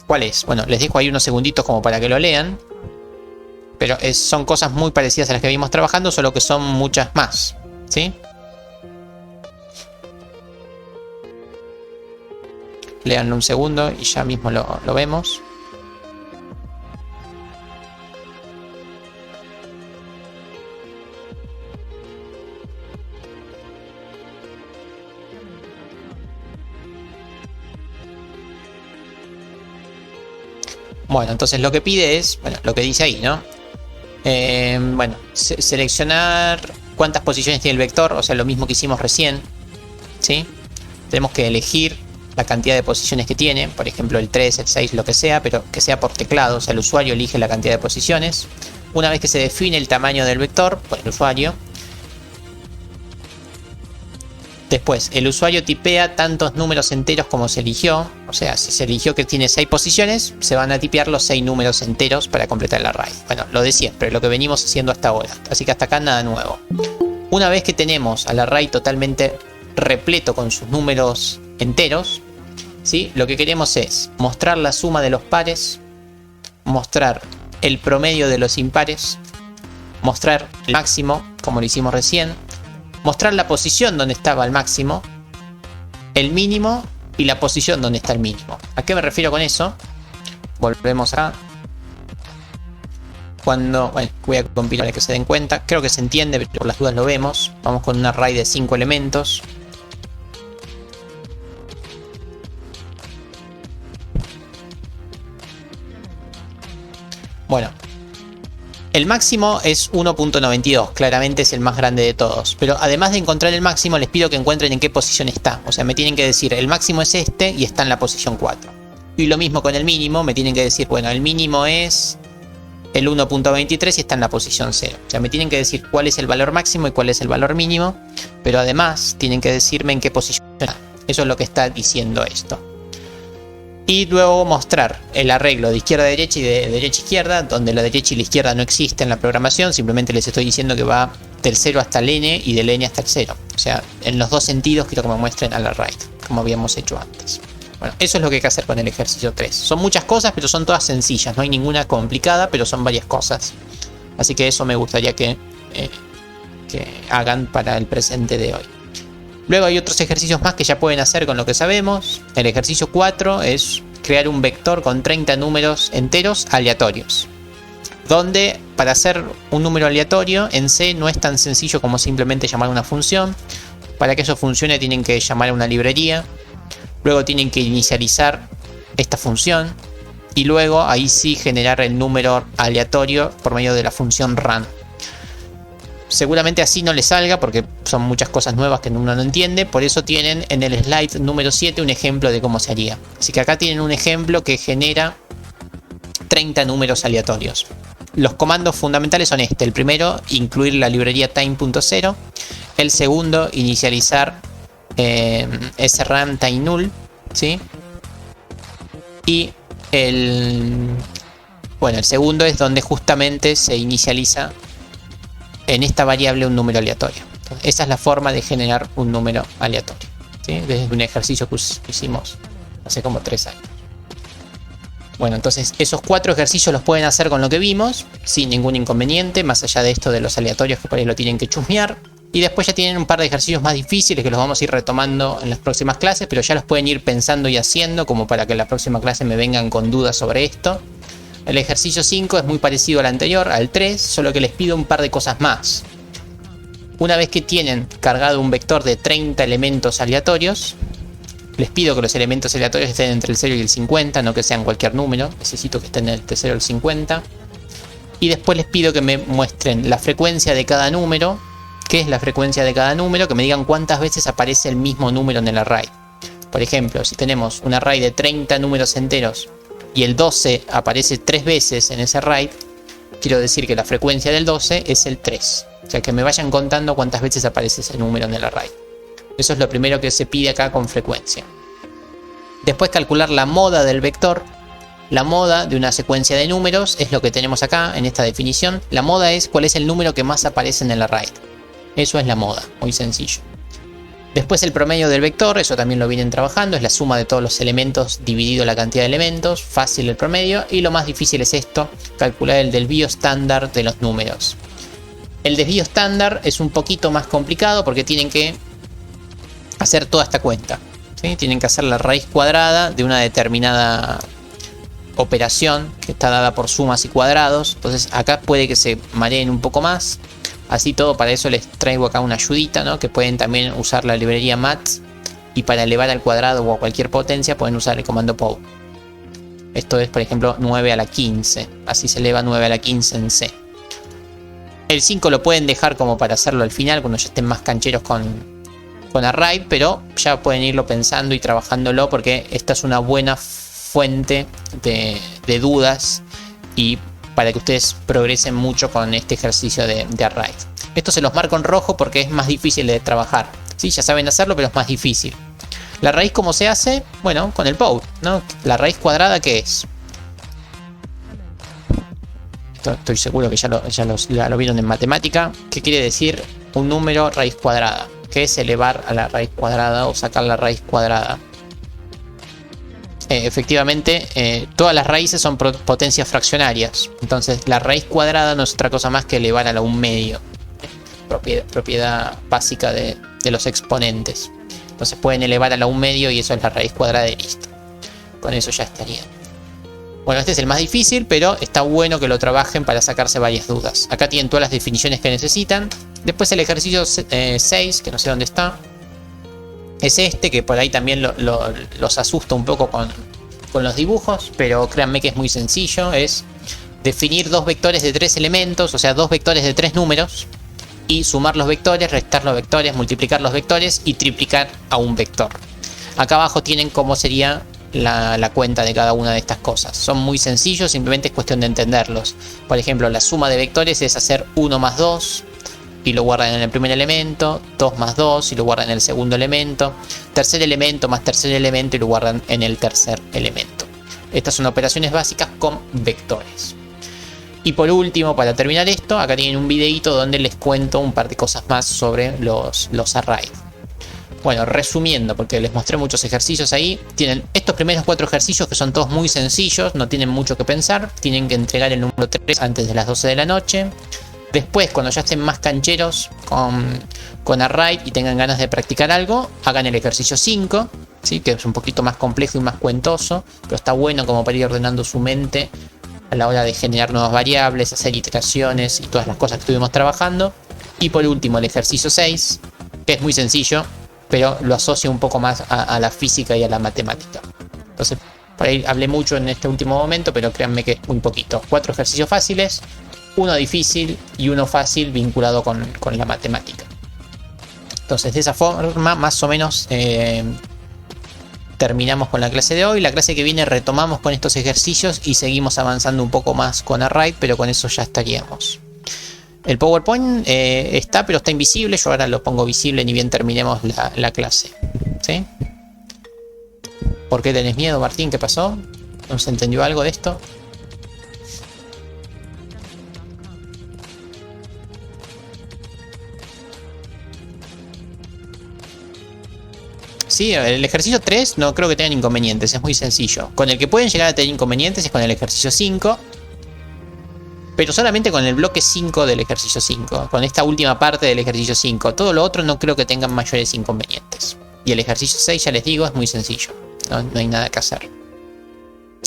¿Cuál es? Bueno, les dejo ahí unos segunditos como para que lo lean. Pero son cosas muy parecidas a las que venimos trabajando, solo que son muchas más, ¿sí? Leanlo un segundo y ya mismo lo vemos. Bueno, entonces lo que pide es, bueno, lo que dice ahí, ¿no? Bueno, seleccionar cuántas posiciones tiene el vector, o sea, lo mismo que hicimos recién, ¿sí? Tenemos que elegir la cantidad de posiciones que tiene, por ejemplo el 3, el 6, lo que sea, pero que sea por teclado, o sea, el usuario elige la cantidad de posiciones. Una vez que se define el tamaño del vector por el usuario, después el usuario tipea tantos números enteros como se eligió, o sea, si se eligió que tiene 6 posiciones, se van a tipear los 6 números enteros para completar el array. Bueno, lo de siempre, lo que venimos haciendo hasta ahora, así que hasta acá nada nuevo. Una vez que tenemos al array totalmente repleto con sus números enteros, ¿sí? Lo que queremos es mostrar la suma de los pares, mostrar el promedio de los impares, mostrar el máximo, como lo hicimos recién, mostrar la posición donde estaba el máximo, el mínimo y la posición donde está el mínimo. ¿A qué me refiero con eso? Volvemos acá. Bueno, voy a compilar para que se den cuenta. Creo que se entiende, pero por las dudas lo vemos. Vamos con un array de 5 elementos. Bueno, el máximo es 1.92, claramente es el más grande de todos. Pero además de encontrar el máximo, les pido que encuentren en qué posición está. O sea, me tienen que decir, el máximo es este y está en la posición 4. Y lo mismo con el mínimo, me tienen que decir, bueno, el mínimo es el 1.23 y está en la posición 0. O sea, me tienen que decir cuál es el valor máximo y cuál es el valor mínimo. Pero además tienen que decirme en qué posición está. Eso es lo que está diciendo esto. Y luego mostrar el arreglo de izquierda a derecha y de derecha a izquierda, donde la derecha y la izquierda no existen en la programación. Simplemente les estoy diciendo que va del 0 hasta el n y del n hasta el 0. O sea, en los dos sentidos quiero que me muestren a la right, como habíamos hecho antes. Bueno, eso es lo que hay que hacer con el ejercicio 3. Son muchas cosas, pero son todas sencillas. No hay ninguna complicada, pero son varias cosas. Así que eso me gustaría que hagan para el presente de hoy. Luego hay otros ejercicios más que ya pueden hacer con lo que sabemos. El ejercicio 4 es crear un vector con 30 números enteros aleatorios. Donde para hacer un número aleatorio en C no es tan sencillo como simplemente llamar una función. Para que eso funcione tienen que llamar a una librería. Luego tienen que inicializar esta función. Y luego ahí sí generar el número aleatorio por medio de la función run. Seguramente así no les salga porque son muchas cosas nuevas que uno no entiende. Por eso tienen en el slide número 7 un ejemplo de cómo se haría. Así que acá tienen un ejemplo que genera 30 números aleatorios. Los comandos fundamentales son este. El primero, incluir la librería time.0. El segundo, inicializar srun time null, ¿sí? Y el segundo es donde justamente se inicializa en esta variable un número aleatorio. Entonces, esa es la forma de generar un número aleatorio, ¿sí? Desde un ejercicio que hicimos hace como 3 años. Bueno, entonces esos 4 ejercicios los pueden hacer con lo que vimos, sin ningún inconveniente, más allá de esto de los aleatorios que por ahí lo tienen que chusmear. Y después ya tienen un par de ejercicios más difíciles que los vamos a ir retomando en las próximas clases, pero ya los pueden ir pensando y haciendo como para que en la próxima clase me vengan con dudas sobre esto. El ejercicio 5 es muy parecido al anterior, al 3, solo que les pido un par de cosas más. Una vez que tienen cargado un vector de 30 elementos aleatorios, les pido que los elementos aleatorios estén entre el 0 y el 50, no que sean cualquier número. Necesito que estén entre el 0 y el 50. Y después les pido que me muestren la frecuencia de cada número. ¿Qué es la frecuencia de cada número? Que me digan cuántas veces aparece el mismo número en el array. Por ejemplo, si tenemos un array de 30 números enteros y el 12 aparece 3 veces en ese array, quiero decir que la frecuencia del 12 es el 3. O sea, que me vayan contando cuántas veces aparece ese número en el array. Eso es lo primero que se pide acá con frecuencia. Después calcular la moda del vector. La moda de una secuencia de números es lo que tenemos acá en esta definición. La moda es cuál es el número que más aparece en el array. Eso es la moda, muy sencillo. Después el promedio del vector, eso también lo vienen trabajando, es la suma de todos los elementos dividido la cantidad de elementos, fácil el promedio, y lo más difícil es esto, calcular el desvío estándar de los números. El desvío estándar es un poquito más complicado porque tienen que hacer toda esta cuenta, ¿sí? Tienen que hacer la raíz cuadrada de una determinada operación que está dada por sumas y cuadrados, entonces acá puede que se mareen un poco más. Así todo, para eso les traigo acá una ayudita, ¿no? Que pueden también usar la librería maths y para elevar al cuadrado o a cualquier potencia pueden usar el comando pow. Esto es, por ejemplo, 9 a la 15. Así se eleva 9 a la 15 en C. El 5 lo pueden dejar como para hacerlo al final, cuando ya estén más cancheros con array, pero ya pueden irlo pensando y trabajándolo porque esta es una buena fuente de dudas y para que ustedes progresen mucho con este ejercicio de array. Esto se los marco en rojo porque es más difícil de trabajar. Sí, ya saben hacerlo, pero es más difícil. La raíz, ¿cómo se hace? Bueno, con el pow, ¿no? La raíz cuadrada, ¿qué es? Estoy seguro que ya lo vieron en matemática. ¿Qué quiere decir un número raíz cuadrada? ¿Qué es elevar a la raíz cuadrada o sacar la raíz cuadrada? Efectivamente, todas las raíces son potencias fraccionarias. Entonces la raíz cuadrada no es otra cosa más que elevar a la 1/2. Propiedad básica de los exponentes. Entonces pueden elevar a la 1/2 y eso es la raíz cuadrada y listo. Con eso ya estaría. Bueno, este es el más difícil, pero está bueno que lo trabajen para sacarse varias dudas. Acá tienen todas las definiciones que necesitan. Después el ejercicio 6, que no sé dónde está. Es este, que por ahí también los asusta un poco con los dibujos, pero créanme que es muy sencillo. Es definir dos vectores de 3 elementos, o sea, dos vectores de 3 números, y sumar los vectores, restar los vectores, multiplicar los vectores y triplicar a un vector. Acá abajo tienen cómo sería la cuenta de cada una de estas cosas. Son muy sencillos, simplemente es cuestión de entenderlos. Por ejemplo, la suma de vectores es hacer 1 más 2 y lo guardan en el primer elemento, 2 más 2 y lo guardan en el segundo elemento, tercer elemento más tercer elemento y lo guardan en el tercer elemento. Estas son operaciones básicas con vectores. Y por último, para terminar esto, acá tienen un videito donde les cuento un par de cosas más sobre los arrays. Bueno, resumiendo, porque les mostré muchos ejercicios ahí, tienen estos primeros 4 ejercicios que son todos muy sencillos, no tienen mucho que pensar, tienen que entregar el número 3 antes de las 12 de la noche. Después, cuando ya estén más cancheros con array y tengan ganas de practicar algo, hagan el ejercicio 5, ¿sí? Que es un poquito más complejo y más cuentoso, pero está bueno como para ir ordenando su mente a la hora de generar nuevas variables, hacer iteraciones y todas las cosas que estuvimos trabajando. Y por último, el ejercicio 6, que es muy sencillo, pero lo asocia un poco más a la física y a la matemática. Entonces, por ahí hablé mucho en este último momento, pero créanme que es muy poquito. 4 ejercicios fáciles, uno difícil y uno fácil vinculado con la matemática. Entonces, de esa forma, más o menos terminamos con la clase de hoy. La clase que viene retomamos con estos ejercicios y seguimos avanzando un poco más con array, pero con eso ya estaríamos. El PowerPoint está, pero está invisible. Yo ahora lo pongo visible ni bien terminemos la clase. ¿Sí? ¿Por qué tenés miedo, Martín? ¿Qué pasó? ¿No se entendió algo de esto? Sí, el ejercicio 3 no creo que tengan inconvenientes, es muy sencillo. Con el que pueden llegar a tener inconvenientes es con el ejercicio 5. Pero solamente con el bloque 5 del ejercicio 5. Con esta última parte del ejercicio 5. Todo lo otro no creo que tengan mayores inconvenientes. Y el ejercicio 6, ya les digo, es muy sencillo. No hay nada que hacer.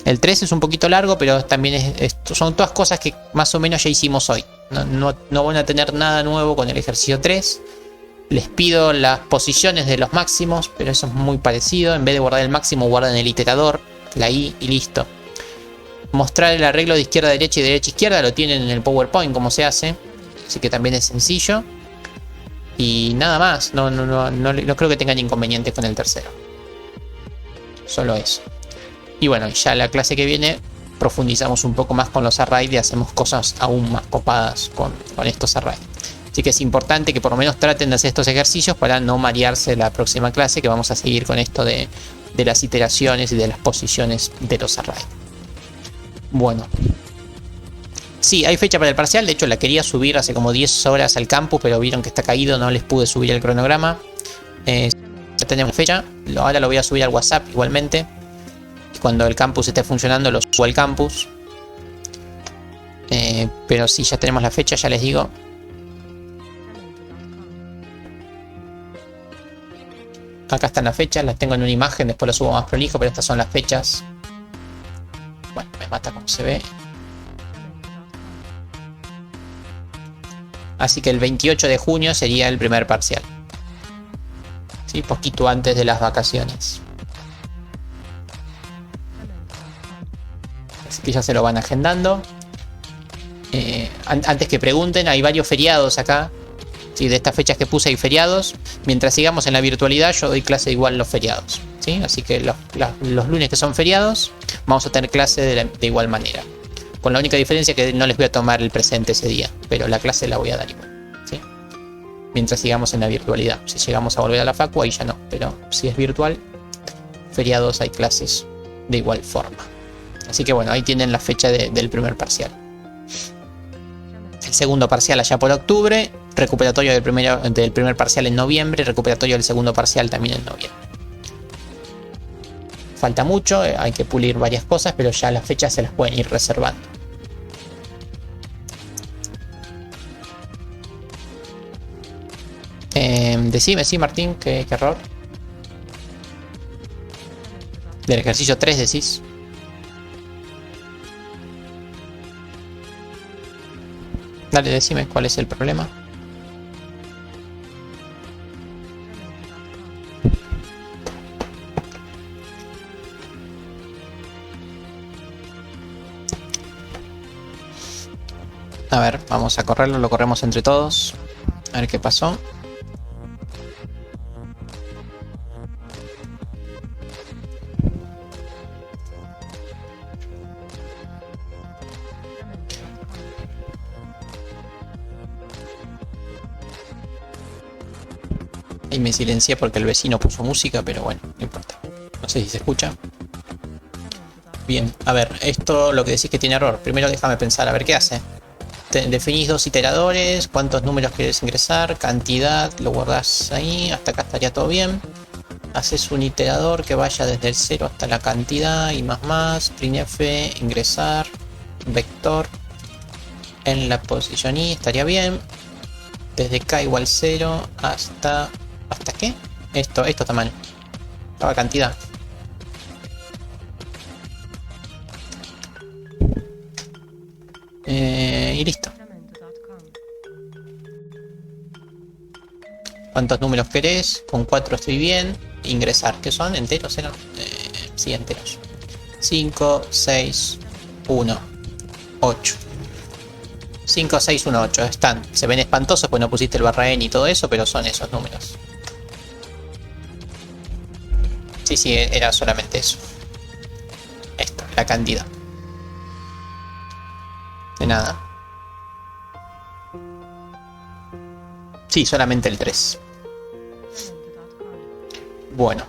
El 3 es un poquito largo, pero también son todas cosas que más o menos ya hicimos hoy. No van a tener nada nuevo con el ejercicio 3. Les pido las posiciones de los máximos, pero eso es muy parecido. En vez de guardar el máximo, guardan el iterador, la i y listo. Mostrar el arreglo de izquierda a derecha y derecha a izquierda lo tienen en el PowerPoint como se hace, así que también es sencillo. Y nada más, no creo que tengan inconvenientes con el tercero. Solo eso. Y bueno, ya la clase que viene profundizamos un poco más con los arrays y hacemos cosas aún más copadas con estos arrays. Así que es importante que por lo menos traten de hacer estos ejercicios para no marearse la próxima clase, que vamos a seguir con esto de las iteraciones y de las posiciones de los arrays. Bueno. Sí, hay fecha para el parcial. De hecho, la quería subir hace como 10 horas al campus, pero vieron que está caído, no les pude subir el cronograma. Ya tenemos fecha. Ahora lo voy a subir al WhatsApp igualmente. Cuando el campus esté funcionando, lo subo al campus. Pero sí, ya tenemos la fecha, ya les digo. Acá están las fechas, las tengo en una imagen, después lo subo más prolijo, pero estas son las fechas. Bueno, me mata como se ve. Así que el 28 de junio sería el primer parcial. ¿Sí? Poquito antes de las vacaciones. Así que ya se lo van agendando. Antes que pregunten, hay varios feriados acá. ¿Sí? De estas fechas que puse hay feriados. Mientras sigamos en la virtualidad, yo doy clase igual los feriados. ¿Sí? Así que los lunes que son feriados, vamos a tener clase de igual manera. Con la única diferencia que no les voy a tomar el presente ese día, pero la clase la voy a dar igual. ¿Sí? Mientras sigamos en la virtualidad. Si llegamos a volver a la facu, ahí ya no. Pero si es virtual, feriados hay clases de igual forma. Así que bueno, ahí tienen la fecha del primer parcial. El segundo parcial allá por octubre. Recuperatorio del primer parcial en noviembre. Recuperatorio del segundo parcial también en noviembre. Falta mucho, hay que pulir varias cosas, pero ya las fechas se las pueden ir reservando. Decime, sí, Martín, ¿qué error? Del ejercicio 3 decís. Dale, decime cuál es el problema. A ver, vamos a correrlo, lo corremos entre todos. A ver qué pasó. Ahí me silencié porque el vecino puso música, pero bueno, no importa. No sé si se escucha. Bien, a ver, esto lo que decís que tiene error. Primero déjame pensar, a ver qué hace. Definís 2 iteradores, cuántos números querés ingresar, cantidad, lo guardás ahí, hasta acá estaría todo bien. Haces un iterador que vaya desde el 0 hasta la cantidad y más, printf, ingresar, vector, en la posición y estaría bien. Desde k igual 0 hasta... ¿hasta qué? Esto tamaño. La cantidad. Y listo. ¿Cuántos números querés? Con 4 estoy bien. Ingresar, ¿qué son? ¿Enteros eran? Sí, enteros. 5, 6, 1, 8. 5, 6, 1, 8. Están. Se ven espantosos porque no pusiste el barra n y todo eso, pero son esos números. Sí, era solamente eso. Esto, la cantidad. De nada. Sí, solamente el 3. Bueno.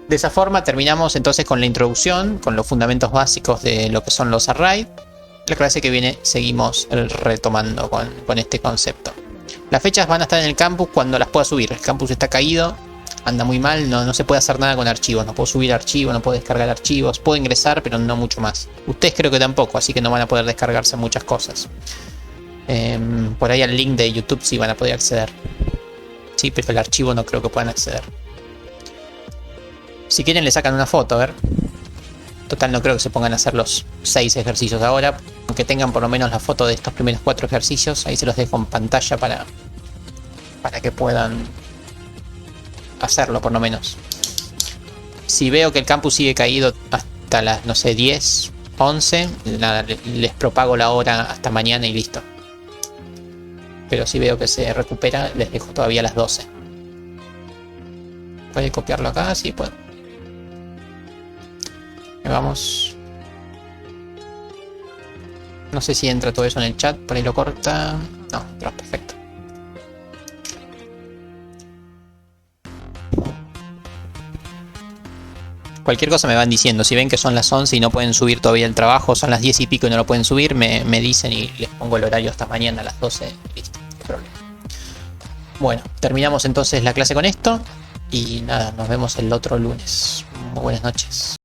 De esa forma terminamos entonces con la introducción, con los fundamentos básicos de lo que son los arrays. La clase que viene seguimos retomando con este concepto. Las fechas van a estar en el campus cuando las pueda subir. El campus está caído, anda muy mal, no se puede hacer nada con archivos. No puedo subir archivos, no puedo descargar archivos. Puedo ingresar, pero no mucho más. Ustedes creo que tampoco, así que no van a poder descargarse muchas cosas. Por ahí al link de YouTube sí van a poder acceder. Sí, pero el archivo no creo que puedan acceder. Si quieren le sacan una foto, a ver. Total, no creo que se pongan a hacer los 6 ejercicios ahora. Aunque tengan por lo menos la foto de estos primeros 4 ejercicios. Ahí se los dejo en pantalla para que puedan hacerlo por lo menos. Si veo que el campus sigue caído hasta las, no sé, 10, 11, nada, les propago la hora hasta mañana y listo. Pero si veo que se recupera, les dejo todavía las 12. ¿Puede copiarlo acá? Sí, puedo. Vamos. No sé si entra todo eso en el chat, por ahí lo corta. No, entró, perfecto. Cualquier cosa me van diciendo. Si ven que son las 11 y no pueden subir todavía el trabajo, son las 10 y pico y no lo pueden subir, me dicen y les pongo el horario hasta mañana a las 12. Listo, no hay problema. Bueno, terminamos entonces la clase con esto. Y nada, nos vemos el otro lunes. Muy buenas noches.